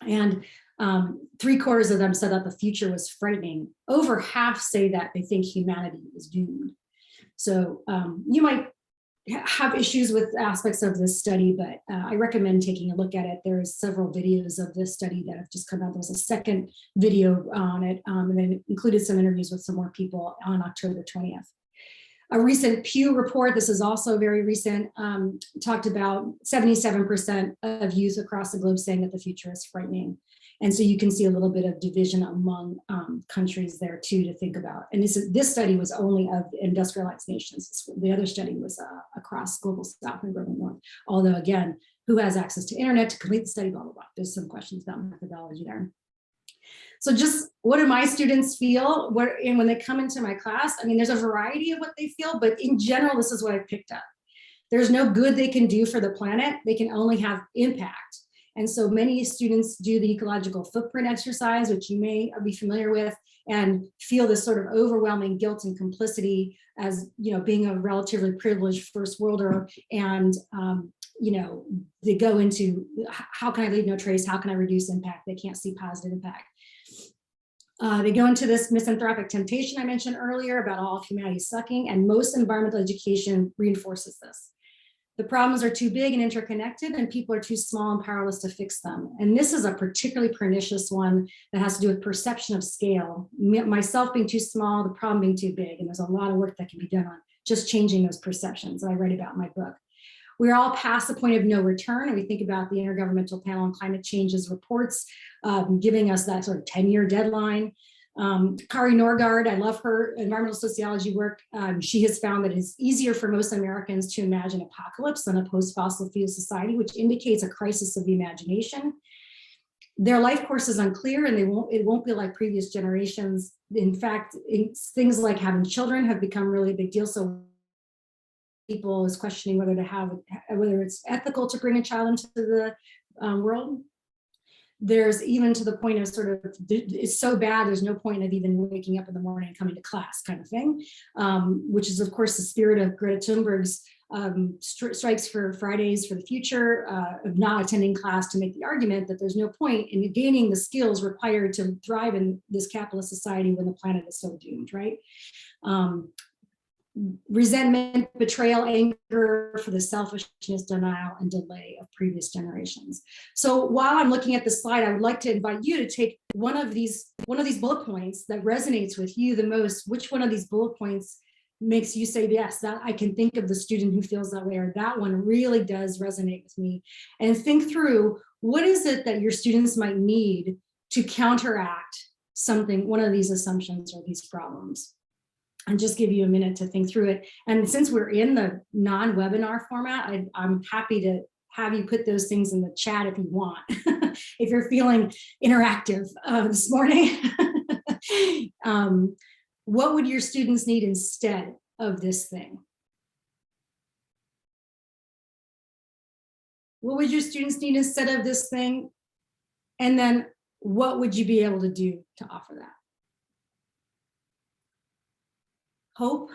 And 3/4 of them said that the future was frightening. Over half say that they think humanity is doomed. So you might have issues with aspects of this study, but I recommend taking a look at it. There's several videos of this study that have just come out. There was a second video on it, and then included some interviews with some more people on October 20th. A recent Pew report, this is also very recent, talked about 77% of youth across the globe saying that the future is frightening. And so you can see a little bit of division among countries there too to think about. And this study was only of industrialized nations. The other study was across global south and global north. Although again, who has access to internet to complete the study, blah, blah, blah. There's some questions about methodology there. So just what do my students feel and when they come into my class? I mean, there's a variety of what they feel, but in general, this is what I've picked up. There's no good they can do for the planet. They can only have impact. And so many students do the ecological footprint exercise, which you may be familiar with, and feel this sort of overwhelming guilt and complicity as, you know, being a relatively privileged first worlder. And, you know, they go into how can I leave no trace? How can I reduce impact? They can't see positive impact. They go into this misanthropic temptation I mentioned earlier about all of humanity sucking, and most environmental education reinforces this. The problems are too big and interconnected, and people are too small and powerless to fix them. And this is a particularly pernicious one that has to do with perception of scale. Myself being too small, the problem being too big, and there's a lot of work that can be done on just changing those perceptions that I write about in my book. We're all past the point of no return, and we think about the Intergovernmental Panel on Climate Change's reports giving us that sort of 10-year deadline. Kari Norgaard, I love her environmental sociology work. She has found that it's easier for most Americans to imagine apocalypse than a post-fossil fuel society, which indicates a crisis of the imagination. Their life course is unclear, and it won't be like previous generations. In fact, things like having children have become really a big deal. So people is questioning whether it's ethical to bring a child into the world. There's even to the point of sort of, it's so bad, there's no point of even waking up in the morning and coming to class kind of thing, which is of course the spirit of Greta Thunberg's strikes for Fridays for the future, of not attending class to make the argument that there's no point in gaining the skills required to thrive in this capitalist society when the planet is so doomed, right? Resentment, betrayal, anger for the selfishness, denial, and delay of previous generations. So while I'm looking at the slide, I would like to invite you to take one of these bullet points that resonates with you the most. Which one of these bullet points makes you say, yes, that I can think of the student who feels that way, or that one really does resonate with me? And think through, what is it that your students might need to counteract one of these assumptions or these problems? And just give you a minute to think through it. And since we're in the non-webinar format, I'm happy to have you put those things in the chat if you want, if you're feeling interactive this morning. What would your students need instead of this thing? What would your students need instead of this thing? And then what would you be able to do to offer that? hope,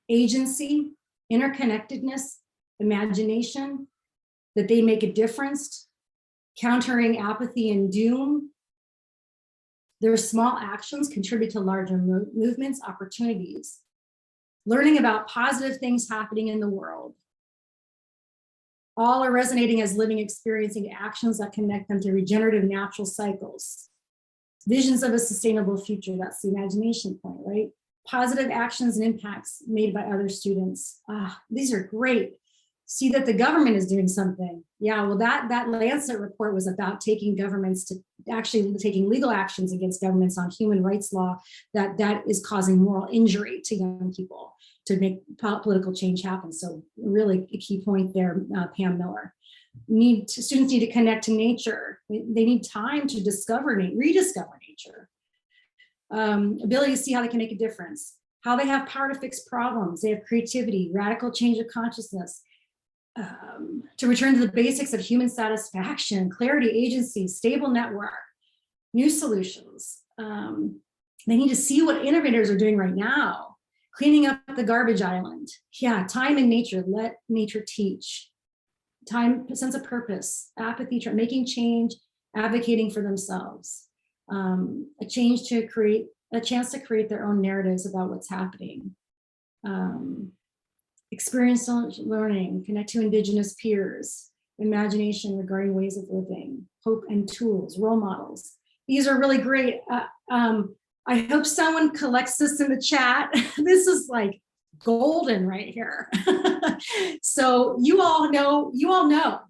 agency, interconnectedness, imagination, that they make a difference, countering apathy and doom. Their small actions contribute to larger movements, opportunities. Learning about positive things happening in the world. All are resonating as living, experiencing actions that connect them to regenerative natural cycles. Visions of a sustainable future, that's the imagination point, right? Positive actions and impacts made by other students. These are great. See that the government is doing something. Yeah, well, that Lancet report was about taking governments to actually taking legal actions against governments on human rights law that is causing moral injury to young people to make political change happen. So really a key point there, Pam Miller. Students need to connect to nature. They need time to rediscover nature. Ability to see how they can make a difference, how they have power to fix problems. They have creativity, radical change of consciousness, to return to the basics of human satisfaction, clarity, agency, stable network, new solutions. They need to see what innovators are doing right now, cleaning up the garbage island. Yeah, time in nature, let nature teach. Time, sense of purpose, apathy, making change, advocating for themselves. A chance to create their own narratives about what's happening. Experiential learning, connect to Indigenous peers, imagination regarding ways of living, hope and tools, role models. These are really great. I hope someone collects this in the chat. This is like golden right here. So you all know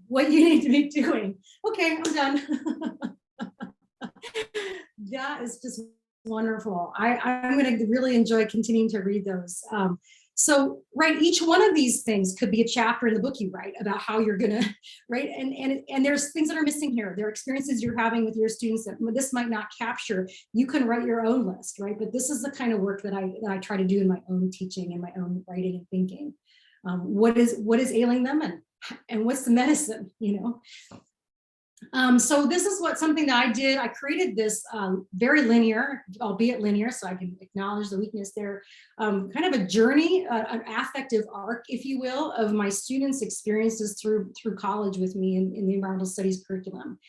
what you need to be doing. Okay, I'm done. That is just wonderful. I'm going to really enjoy continuing to read those. So, right, each one of these things could be a chapter in the book you write about how you're going to, right? And there's things that are missing here. There are experiences you're having with your students that this might not capture. You can write your own list, right? But this is the kind of work that I try to do in my own teaching and my own writing and thinking. What is ailing them and what's the medicine, you know? So this is something that I did. I created this very linear, albeit linear, so I can acknowledge the weakness there, kind of a journey, an affective arc, if you will, of my students' experiences through college with me in the environmental studies curriculum.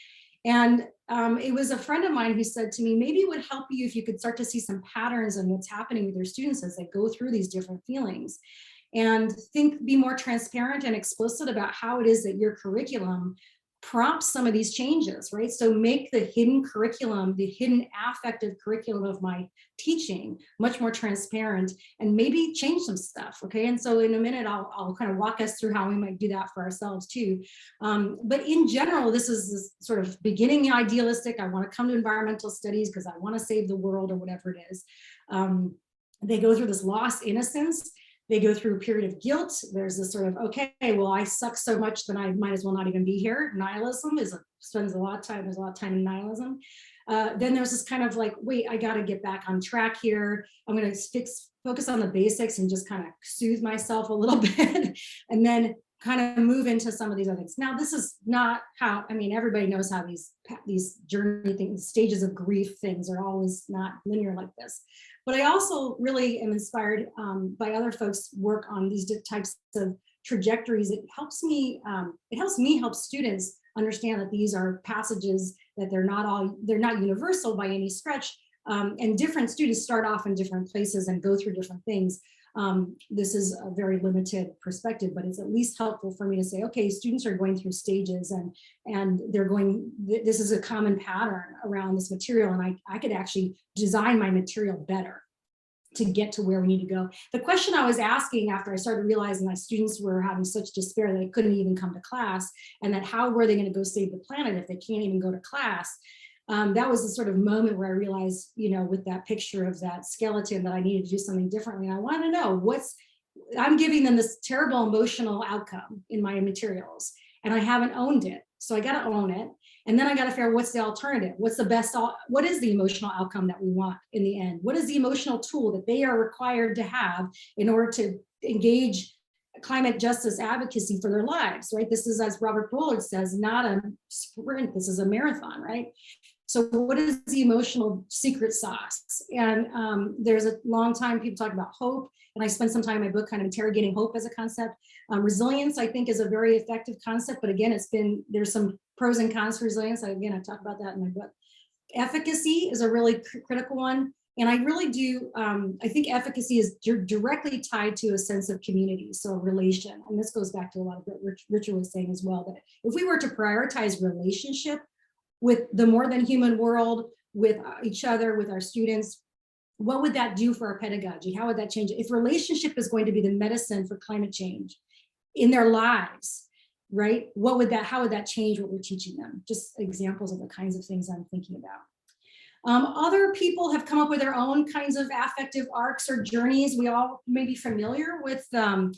And it was a friend of mine who said to me, maybe it would help you if you could start to see some patterns in what's happening with your students as they go through these different feelings. And be more transparent and explicit about how it is that your curriculum prompts some of these changes, right? So make the hidden curriculum, the hidden affective curriculum of my teaching much more transparent and maybe change some stuff, okay? And so in a minute, I'll kind of walk us through how we might do that for ourselves too. But in general, this is this sort of beginning idealistic. I want to come to environmental studies because I want to save the world or whatever it is. They go through this lost innocence. They go through a period of guilt. There's this sort of, okay, well, I suck so much that I might as well not even be here. Nihilism spends a lot of time, there's a lot of time in nihilism. Then there's this kind of like, wait, I got to get back on track here. I'm going to focus on the basics and just kind of soothe myself a little bit. And then kind of move into some of these other things. Now, this is not how, I mean, everybody knows how these journey things, stages of grief things are always not linear like this. But I also really am inspired by other folks' work on these types of trajectories. It helps me help students understand that these are passages, that they're not universal by any stretch. And different students start off in different places and go through different things. This is a very limited perspective, but it's at least helpful for me to say, okay, students are going through stages and they're going, this is a common pattern around this material, and I could actually design my material better to get to where we need to go. The question I was asking after I started realizing my students were having such despair that they couldn't even come to class, and that how were they going to go save the planet if they can't even go to class? That was the sort of moment where I realized, you know, with that picture of that skeleton, that I needed to do something differently. And I want to know I'm giving them this terrible emotional outcome in my materials, and I haven't owned it. So I got to own it. And then I got to figure out what's the alternative? What's the best, what is the emotional outcome that we want in the end? What is the emotional tool that they are required to have in order to engage climate justice advocacy for their lives, right? This is, as Robert Bullard says, not a sprint, this is a marathon, right? So what is the emotional secret sauce? And there's a long time people talk about hope, and I spent some time in my book kind of interrogating hope as a concept. Resilience, I think, is a very effective concept, but again, there's some pros and cons for resilience. Again, I talk about that in my book. Efficacy is a really critical one. And I really do, I think efficacy is directly tied to a sense of community, so relation. And this goes back to a lot of what Richard was saying as well, that if we were to prioritize relationship with the more than human world, with each other, with our students, what would that do for our pedagogy? How would that change it? If relationship is going to be the medicine for climate change in their lives, right? How would that change what we're teaching them? Just examples of the kinds of things I'm thinking about. Other people have come up with their own kinds of affective arcs or journeys. We all may be familiar with the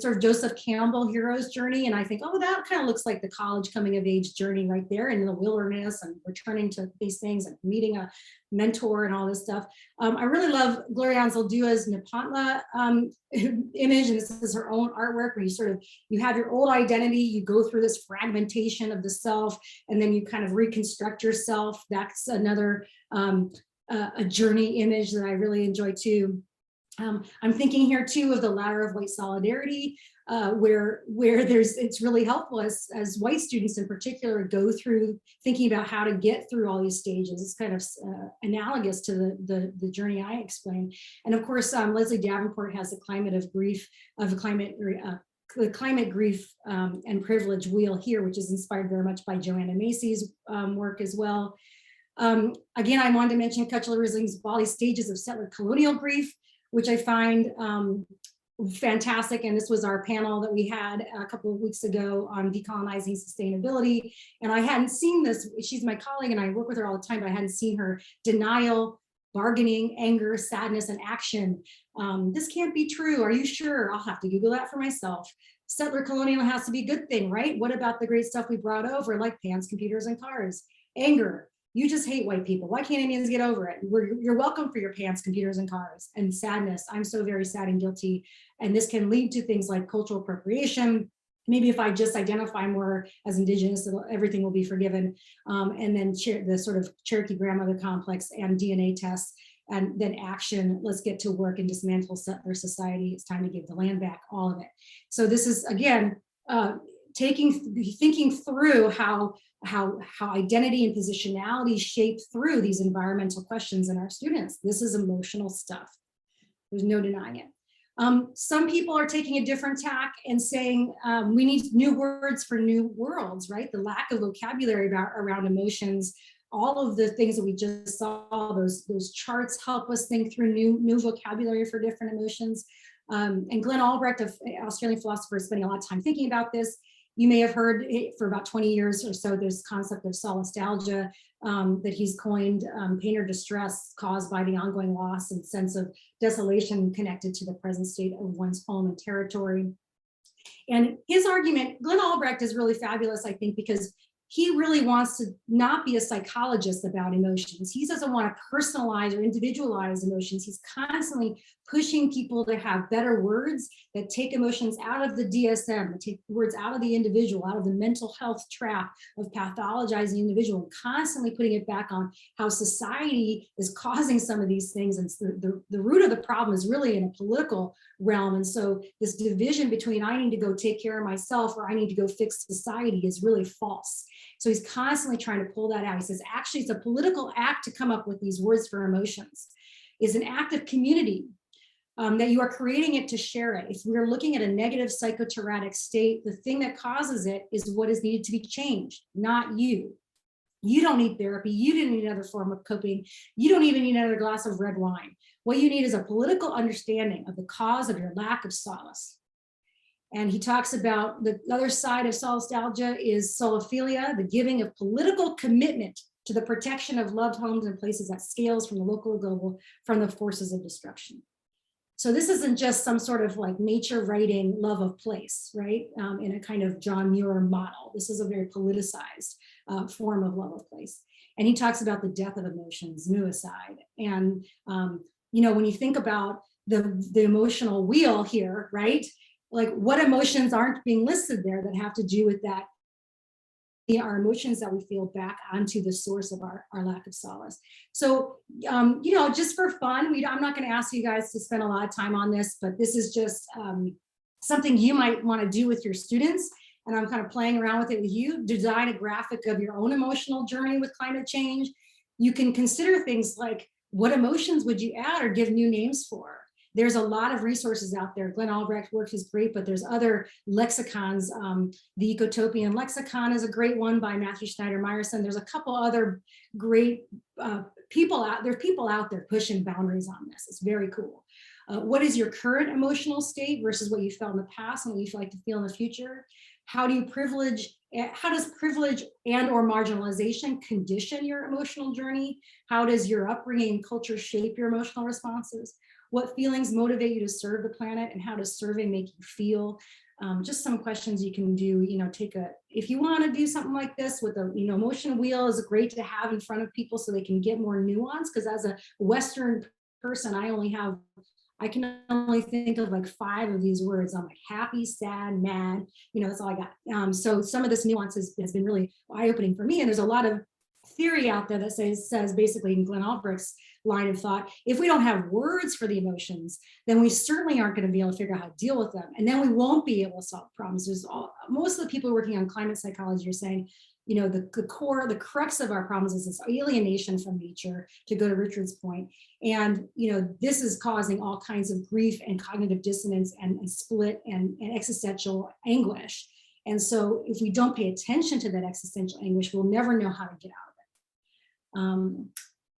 sort of Joseph Campbell hero's journey. And I think, oh, that kind of looks like the college coming of age journey right there in the wilderness and returning to these things and meeting a mentor and all this stuff. I really love Gloria Anzaldua's Nepantla image, and this is her own artwork where you have your old identity, you go through this fragmentation of the self, and then you kind of reconstruct yourself. That's another a journey image that I really enjoy too. I'm thinking here too of the ladder of white solidarity, where it's really helpful as white students in particular go through thinking about how to get through all these stages. It's kind of analogous to the journey I explained. And of course, Leslie Davenport has the climate of grief, the climate grief and privilege wheel here, which is inspired very much by Joanna Macy's work as well. Again, I wanted to mention Cutula Risling's Bali Stages of Settler Colonial Grief, which I find fantastic. And this was our panel that we had a couple of weeks ago on decolonizing sustainability. And I hadn't seen this. She's my colleague and I work with her all the time, but I hadn't seen her denial, bargaining, anger, sadness, and action. This can't be true. Are you sure? I'll have to Google that for myself. Settler colonial has to be a good thing, right? What about the great stuff we brought over, like pans, computers, and cars? Anger. You just hate white people. Why can't Indians get over it? You're welcome for your pants, computers, and cars. And sadness. I'm so very sad and guilty. And this can lead to things like cultural appropriation. Maybe if I just identify more as Indigenous, everything will be forgiven. And then the sort of Cherokee grandmother complex and DNA tests, and then action. Let's get to work and dismantle settler society. It's time to give the land back, all of it. So this is, again, thinking through how identity and positionality shape through these environmental questions in our students. This is emotional stuff. There's no denying it. Some people are taking a different tack and saying we need new words for new worlds, right? The lack of vocabulary around emotions, all of the things that we just saw, those charts help us think through new vocabulary for different emotions. And Glenn Albrecht, an Australian philosopher, is spending a lot of time thinking about this. You may have heard for about 20 years or so, this concept of solastalgia that he's coined, pain or distress caused by the ongoing loss and sense of desolation connected to the present state of one's home and territory. And his argument, Glenn Albrecht, is really fabulous, I think, because he really wants to not be a psychologist about emotions. He doesn't want to personalize or individualize emotions. He's constantly pushing people to have better words that take emotions out of the DSM, that take words out of the individual, out of the mental health trap of pathologizing the individual, and constantly putting it back on how society is causing some of these things. And the root of the problem is really in a political realm. And so this division between I need to go take care of myself or I need to go fix society is really false. So he's constantly trying to pull that out. He says, actually, it's a political act to come up with these words for emotions. It's an act of community, that you are creating it to share it. If we're looking at a negative psychoterratic state, the thing that causes it is what is needed to be changed, not you. You don't need therapy. You didn't need another form of coping. You don't even need another glass of red wine. What you need is a political understanding of the cause of your lack of solace. And he talks about the other side of solastalgia is solophilia, the giving of political commitment to the protection of loved homes and places that scales from the local or global from the forces of destruction. So this isn't just some sort of like nature writing love of place, right? In a kind of John Muir model. This is a very politicized form of love of place. And he talks about the death of emotions, muicide. And when you think about the emotional wheel here, right? Like what emotions aren't being listed there that have to do with that our emotions that we feel back onto the source of our lack of solace. So, you know, just for fun, I'm not going to ask you guys to spend a lot of time on this, but this is just something you might want to do with your students. And I'm kind of playing around with it with you. Design a graphic of your own emotional journey with climate change. You can consider things like, what emotions would you add or give new names for? There's a lot of resources out there. Glenn Albrecht work is great, but there's other lexicons. The Ecotopian Lexicon is a great one by Matthew Schneider-Meyerson. There's a couple other great people out there. People out there pushing boundaries on this. It's very cool. What is your current emotional state versus what you felt in the past and what you feel like to feel in the future? How does privilege and or marginalization condition your emotional journey? How does your upbringing and culture shape your emotional responses? What feelings motivate you to serve the planet, and how does serving make you feel? Just some questions you can do, you know, if you want to do something like this with a, you know, emotion wheel is great to have in front of people so they can get more nuance, because as a Western person, I can only think of like 5 of these words. I'm like happy, sad, mad, you know, that's all I got. So some of this nuance has been really eye-opening for me. And there's a lot of theory out there that says basically in Glenn Albrecht's line of thought, if we don't have words for the emotions, then we certainly aren't going to be able to figure out how to deal with them. And then we won't be able to solve problems. Most of the people working on climate psychology are saying, you know, the crux of our problems is this alienation from nature, to go to Richard's point. And, you know, this is causing all kinds of grief and cognitive dissonance and split and existential anguish. And so if we don't pay attention to that existential anguish, we'll never know how to get out of it.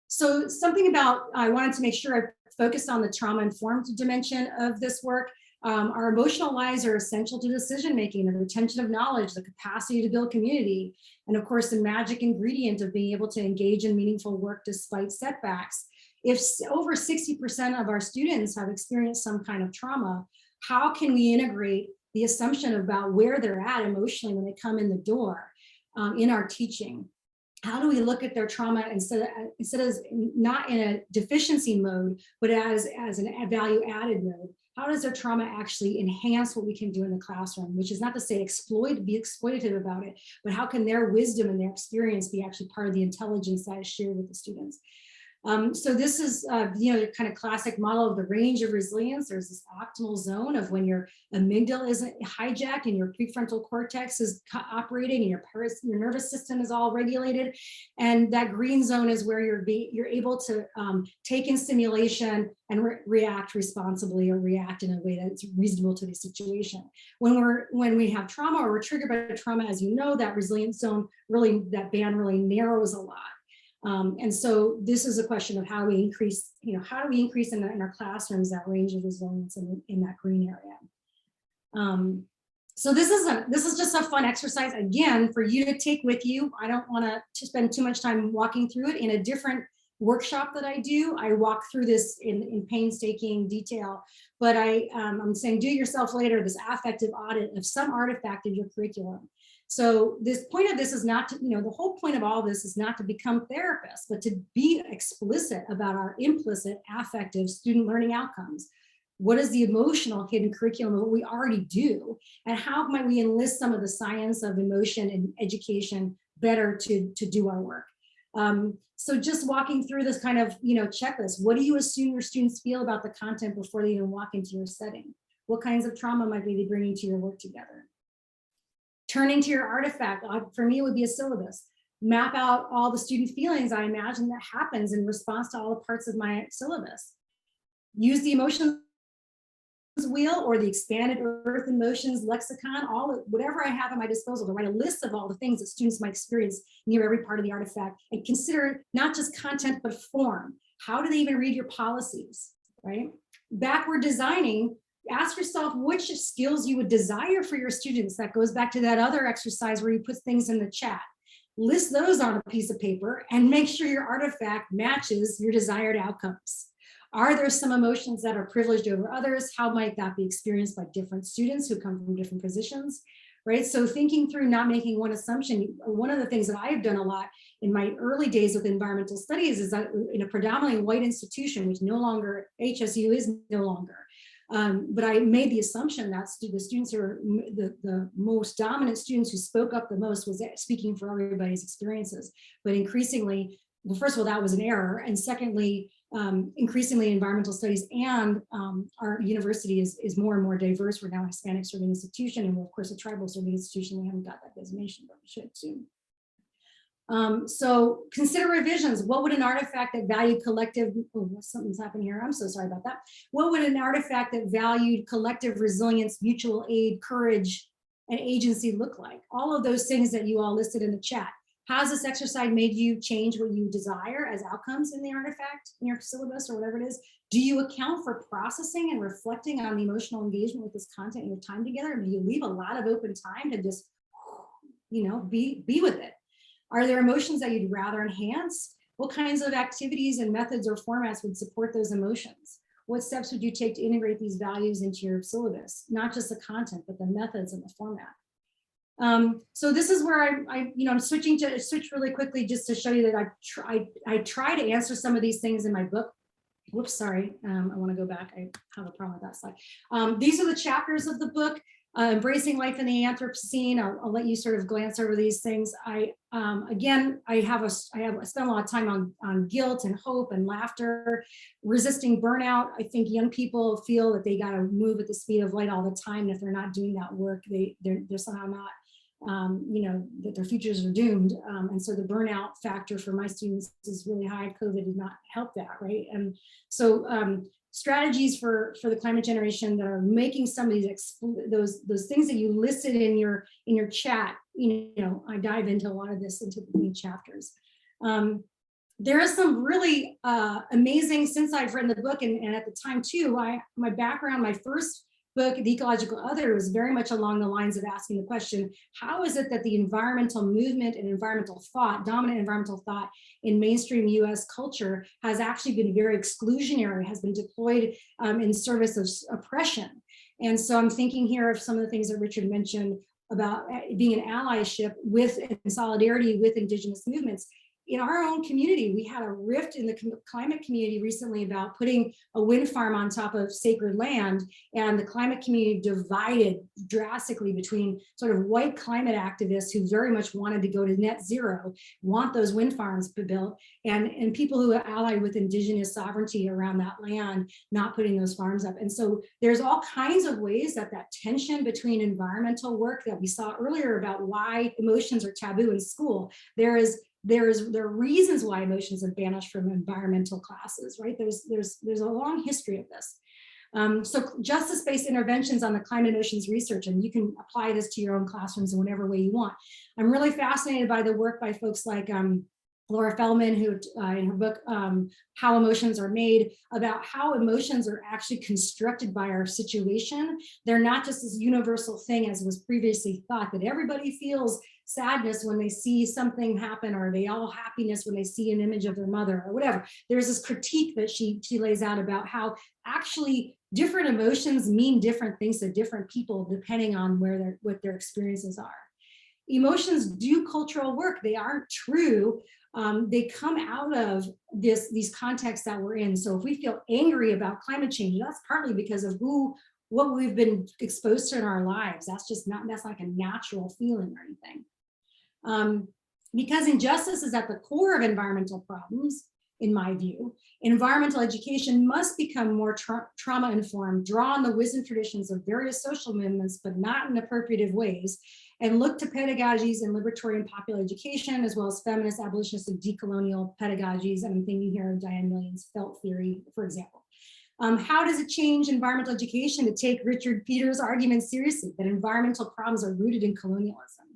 So something about, I wanted to make sure I focused on the trauma-informed dimension of this work. Our emotional lives are essential to decision-making, the retention of knowledge, the capacity to build community, and of course, the magic ingredient of being able to engage in meaningful work despite setbacks. If over 60% of our students have experienced some kind of trauma, how can we integrate the assumption about where they're at emotionally when they come in the door in our teaching? How do we look at their trauma instead of not in a deficiency mode, but as a value added mode? How does their trauma actually enhance what we can do in the classroom? Which is not to say be exploitative about it, but how can their wisdom and their experience be actually part of the intelligence that is shared with the students? So this is, you know, kind of classic model of the range of resilience. There's this optimal zone of when your amygdala isn't hijacked and your prefrontal cortex is operating and your nervous system is all regulated. And that green zone is where you're able to take in stimulation and react responsibly, or react in a way that's reasonable to the situation. When we have trauma or we're triggered by trauma, as you know, that resilience zone that band really narrows a lot. And so this is a question of how we increase, you know, how do we increase in our classrooms that range of resilience in that green area? So this is just a fun exercise, again, for you to take with you. I don't want to spend too much time walking through it. In a different workshop that I do, I walk through this in painstaking detail, but I'm saying do yourself later this affective audit of some artifact of your curriculum. So this point of this is not to, you know, the whole point of all this is not to become therapists, but to be explicit about our implicit affective student learning outcomes. What is the emotional hidden curriculum of what we already do? And how might we enlist some of the science of emotion and education better to do our work? So just walking through this kind of, you know, checklist. What do you assume your students feel about the content before they even walk into your setting? What kinds of trauma might they be bringing to your work together? Turning to your artifact, for me, it would be a syllabus. Map out all the student feelings I imagine that happens in response to all the parts of my syllabus. Use the emotions wheel or the expanded earth emotions lexicon, whatever I have at my disposal to write a list of all the things that students might experience near every part of the artifact, and consider not just content, but form. How do they even read your policies, right? Backward designing, ask yourself which skills you would desire for your students. That goes back to that other exercise where you put things in the chat. List those on a piece of paper and make sure your artifact matches your desired outcomes. Are there some emotions that are privileged over others? How might that be experienced by different students who come from different positions, right? So thinking through, not making one assumption. One of the things that I've done a lot in my early days with environmental studies is that in a predominantly white institution, which no longer, HSU is no longer, But I made the assumption that the students who are the most dominant students who spoke up the most was speaking for everybody's experiences. But increasingly, well, first of all, that was an error. And secondly, increasingly environmental studies and our university is more and more diverse. We're now a Hispanic serving institution, and we're of course a tribal serving institution. We haven't got that designation, but we should soon. So consider revisions. What would an artifact that valued collective, oh, something's happened here. I'm so sorry about that. What would an artifact that valued collective resilience, mutual aid, courage, and agency look like? All of those things that you all listed in the chat. Has this exercise made you change what you desire as outcomes in the artifact, in your syllabus or whatever it is? Do you account for processing and reflecting on the emotional engagement with this content in your time together? Do you leave a lot of open time to just, you know, be with it? Are there emotions that you'd rather enhance? What kinds of activities and methods or formats would support those emotions? What steps would you take to integrate these values into your syllabus? Not just the content, but the methods and the format. So this is where I'm switch really quickly just to show you that I try to answer some of these things in my book. Whoops, sorry. I want to go back. I have a problem with that slide. These are the chapters of the book. Embracing life in the Anthropocene. I'll let you sort of glance over these things. I spent a lot of time on guilt and hope and laughter, resisting burnout. I think young people feel that they got to move at the speed of light all the time. And if they're not doing that work, they're somehow not, that their futures are doomed. And so the burnout factor for my students is really high. COVID did not help that, right? And so strategies for the climate generation that are making some of these those things that you listed in your chat. I dive into a lot of this into the chapters. There is some really amazing, since I've written the book and at the time too, my background, my first book, The Ecological Other, was very much along the lines of asking the question, how is it that the environmental movement and environmental thought, dominant environmental thought in mainstream US culture has actually been very exclusionary, has been deployed in service of oppression. And so I'm thinking here of some of the things that Richard mentioned about being an allyship with and solidarity with Indigenous movements. In our own community, we had a rift in the climate community recently about putting a wind farm on top of sacred land, and the climate community divided drastically between sort of white climate activists who very much wanted to go to net zero, want those wind farms built, and people who are allied with Indigenous sovereignty around that land, not putting those farms up. And so there's all kinds of ways that tension between environmental work that we saw earlier about why emotions are taboo in school, there are reasons why emotions are banished from environmental classes, right? There's a long history of this. So justice-based interventions on the climate and oceans research, and you can apply this to your own classrooms in whatever way you want. I'm really fascinated by the work by folks like Laura Feldman, who in her book, How Emotions Are Made, about how emotions are actually constructed by our situation. They're not just this universal thing as was previously thought, that everybody feels sadness when they see something happen, or they all happiness when they see an image of their mother or whatever. There's this critique that she lays out about how actually different emotions mean different things to different people depending on what their experiences are. Emotions do cultural work. They aren't true. They come out of these contexts that we're in. So if we feel angry about climate change, that's partly because of what we've been exposed to in our lives. That's like a natural feeling or anything. Because injustice is at the core of environmental problems, in my view, environmental education must become more trauma-informed, draw on the wisdom traditions of various social movements, but not in appropriative ways, and look to pedagogies in liberatory and popular education, as well as feminist, abolitionist, and decolonial pedagogies. And I'm thinking here of Diane Million's felt theory, for example. How does it change environmental education to take Richard Peters' argument seriously, that environmental problems are rooted in colonialism?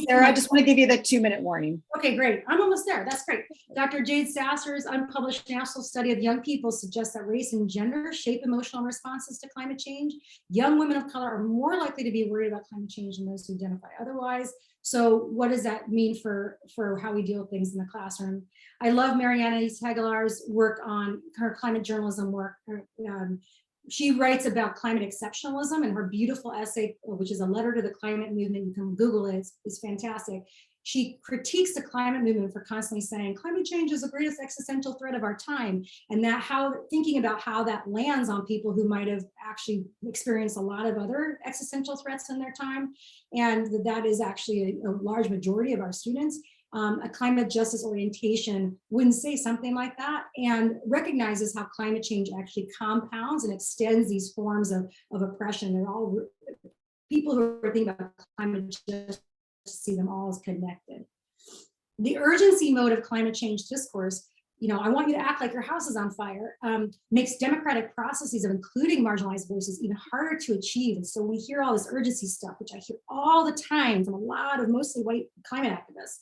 Sarah, I just want to give you the 2-minute warning. Okay, great. I'm almost there. That's great. Dr. Jade Sasser's unpublished national study of young people suggests that race and gender shape emotional responses to climate change. Young women of color are more likely to be worried about climate change than those who identify otherwise. So what does that mean for how we deal with things in the classroom? I love Mariana Tegelar's work on her climate journalism work. She writes about climate exceptionalism, and her beautiful essay, which is a letter to the climate movement, you can Google it, it's fantastic. she critiques the climate movement for constantly saying climate change is the greatest existential threat of our time, and that how thinking about how that lands on people who might have actually experienced a lot of other existential threats in their time, and that is actually a large majority of our students. A climate justice orientation wouldn't say something like that, and recognizes how climate change actually compounds and extends these forms of oppression. They're all people who are thinking about climate justice, see them all as connected. The urgency mode of climate change discourse, I want you to act like your house is on fire, makes democratic processes of including marginalized voices even harder to achieve. And so we hear all this urgency stuff, which I hear all the time from a lot of mostly white climate activists.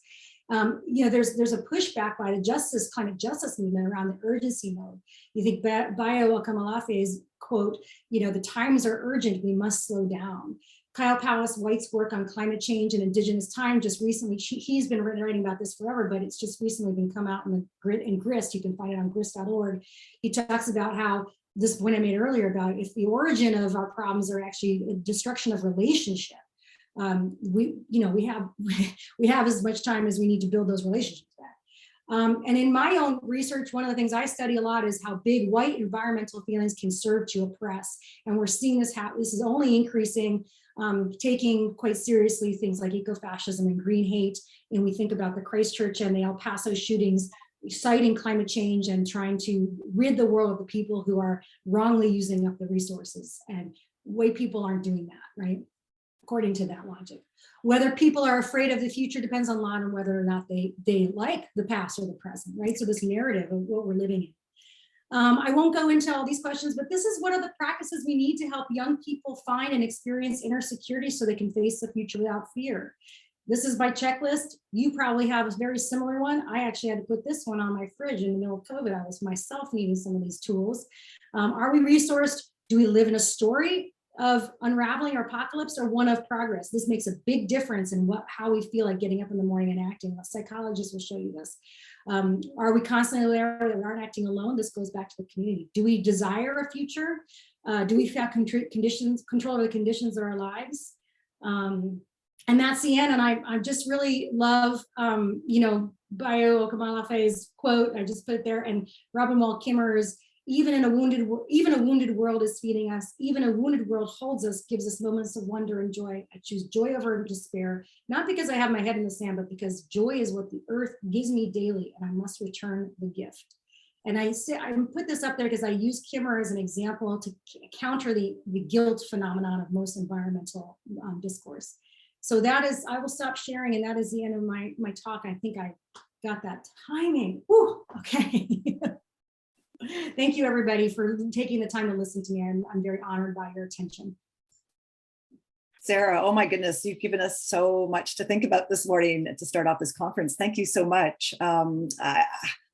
There's a pushback by the climate justice movement around the urgency mode. You think Bayo Akamalafi's quote, the times are urgent, we must slow down. Kyle Powis White's work on climate change and indigenous time just recently, he's been writing about this forever, but it's just recently been come out in the Grit and Grist. You can find it on grist.org. He talks about how this point I made earlier about if the origin of our problems are actually a destruction of relationship, we have as much time as we need to build those relationships back. And in my own research, one of the things I study a lot is how big white environmental feelings can serve to oppress. And we're seeing this happen. This is only increasing, taking quite seriously things like ecofascism and green hate. And we think about the Christchurch and the El Paso shootings, citing climate change and trying to rid the world of the people who are wrongly using up the resources. And white people aren't doing that, right? According to that logic. Whether people are afraid of the future depends a lot on whether or not they like the past or the present, right? So this narrative of what we're living in. I won't go into all these questions, but this is one of the practices we need to help young people find and experience inner security so they can face the future without fear. This is my checklist. You probably have a very similar one. I actually had to put this one on my fridge in the middle of COVID. I was myself needing some of these tools. Are we resourced? Do we live in a story of unraveling or apocalypse, or one of progress? This makes a big difference in how we feel like getting up in the morning and acting. A psychologist will show you this. Are we constantly aware that we aren't acting alone? This goes back to the community. Do we desire a future? Do we have control over the conditions of our lives? And that's the end. And I just really love, Bayo Okamalafi's quote. I just put it there. And Robin Wall Kimmerer's, even a wounded world is feeding us. Even a wounded world holds us, gives us moments of wonder and joy. I choose joy over despair, not because I have my head in the sand, but because joy is what the earth gives me daily, and I must return the gift. And I put this up there because I use Kimmerer as an example to counter the guilt phenomenon of most environmental discourse. So that is, I will stop sharing, and that is the end of my talk. I think I got that timing. Whew, okay. Thank you, everybody, for taking the time to listen to me. I'm very honored by your attention. Sarah, oh my goodness, you've given us so much to think about this morning to start off this conference. Thank you so much.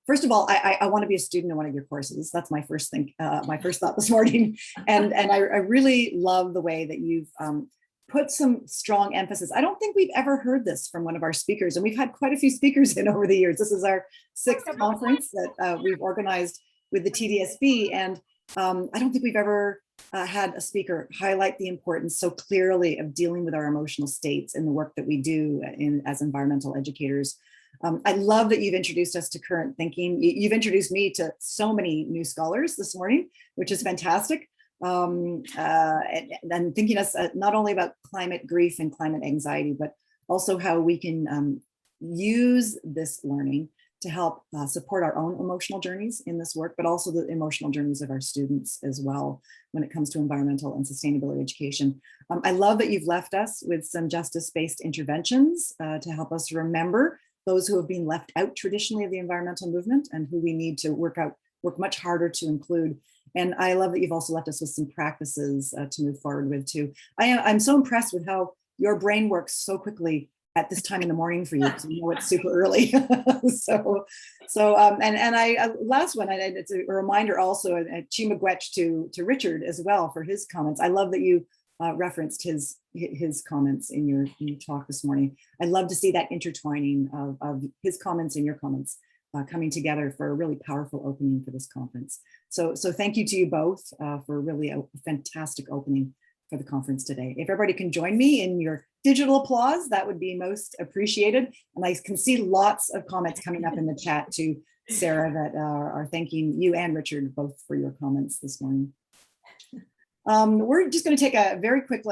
First of all, I want to be a student in one of your courses. That's my first thing, my first thought this morning. And I really love the way that you've put some strong emphasis. I don't think we've ever heard this from one of our speakers, and we've had quite a few speakers in over the years. This is our 6th conference that we've organized with the TDSB, and I don't think we've ever had a speaker highlight the importance so clearly of dealing with our emotional states in the work that we do as environmental educators. I love that you've introduced us to current thinking. You've introduced me to so many new scholars this morning, which is fantastic. And thinking us not only about climate grief and climate anxiety, but also how we can use this learning to help support our own emotional journeys in this work, but also the emotional journeys of our students as well when it comes to environmental and sustainability education. I love that you've left us with some justice-based interventions to help us remember those who have been left out traditionally of the environmental movement and who we need to work much harder to include. And I love that you've also left us with some practices to move forward with too. I'm so impressed with how your brain works so quickly at this time in the morning for you, because you know it's super early. Last one, it's a reminder also, a chimagwetch to Richard as well for his comments. I love that you referenced his comments in your talk this morning. I love to see that intertwining of his comments and your comments coming together for a really powerful opening for this conference. So thank you to you both for really a fantastic opening for the conference today. If everybody can join me in your digital applause, that would be most appreciated. And I can see lots of comments coming up in the chat to Sarah that are thanking you and Richard both for your comments this morning. We're just going to take a very quick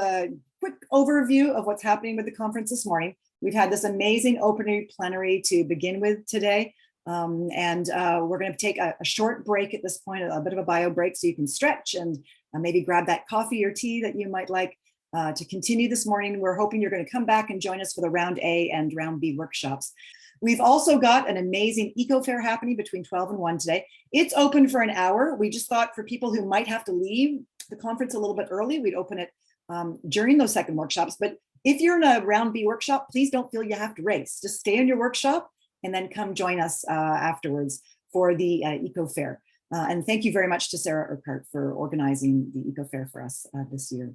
overview of what's happening with the conference this morning. We've had this amazing opening plenary to begin with today. We're going to take a short break at this point, a bit of a bio break, so you can stretch and maybe grab that coffee or tea that you might like to continue this morning. We're hoping you're going to come back and join us for the round A and round B workshops. We've also got an amazing eco fair happening between 12 and 1 today. It's open for an hour. We just thought for people who might have to leave the conference a little bit early, we'd open it during those second workshops. But if you're in a round B workshop, please don't feel you have to race. Just stay in your workshop and then come join us afterwards for the eco fair. And thank you very much to Sarah Urquhart for organizing the eco fair for us this year.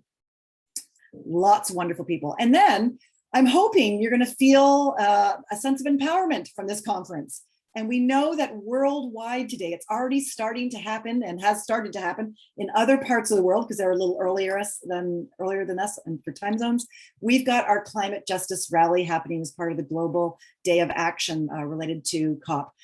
Lots of wonderful people. And then I'm hoping you're going to feel a sense of empowerment from this conference. And we know that worldwide today, it's already starting to happen and has started to happen in other parts of the world because they're a little earlier than us and for time zones. We've got our climate justice rally happening as part of the global day of action related to COP.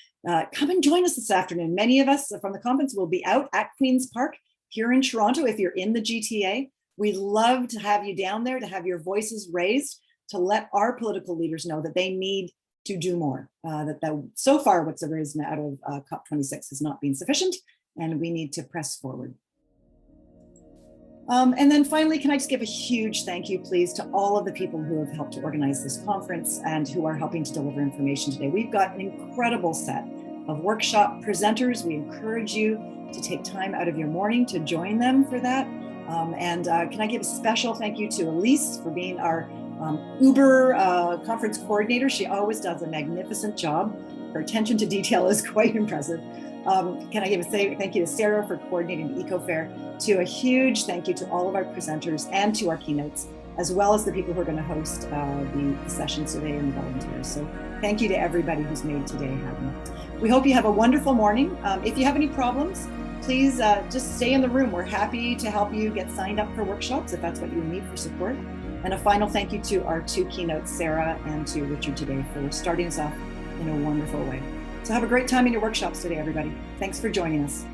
Come and join us this afternoon. Many of us from the conference will be out at Queen's Park here in Toronto if you're in the GTA. We'd love to have you down there, to have your voices raised, to let our political leaders know that they need to do more, that so far what's arisen out of COP26 has not been sufficient, and we need to press forward. And then finally, can I just give a huge thank you, please, to all of the people who have helped to organize this conference and who are helping to deliver information today. We've got an incredible set of workshop presenters. We encourage you to take time out of your morning to join them for that. Can I give a special thank you to Elise for being our Uber conference coordinator. She always does a magnificent job. Her attention to detail is quite impressive. Can I give a thank you to Sarah for coordinating the Eco Fair, to a huge thank you to all of our presenters and to our keynotes, as well as the people who are going to host the sessions today and the volunteers. So thank you to everybody who's made today happen. We hope you have a wonderful morning. If you have any problems, please just stay in the room. We're happy to help you get signed up for workshops if that's what you need for support. And a final thank you to our two keynotes, Sarah and to Richard today, for starting us off in a wonderful way. So have a great time in your workshops today, everybody. Thanks for joining us.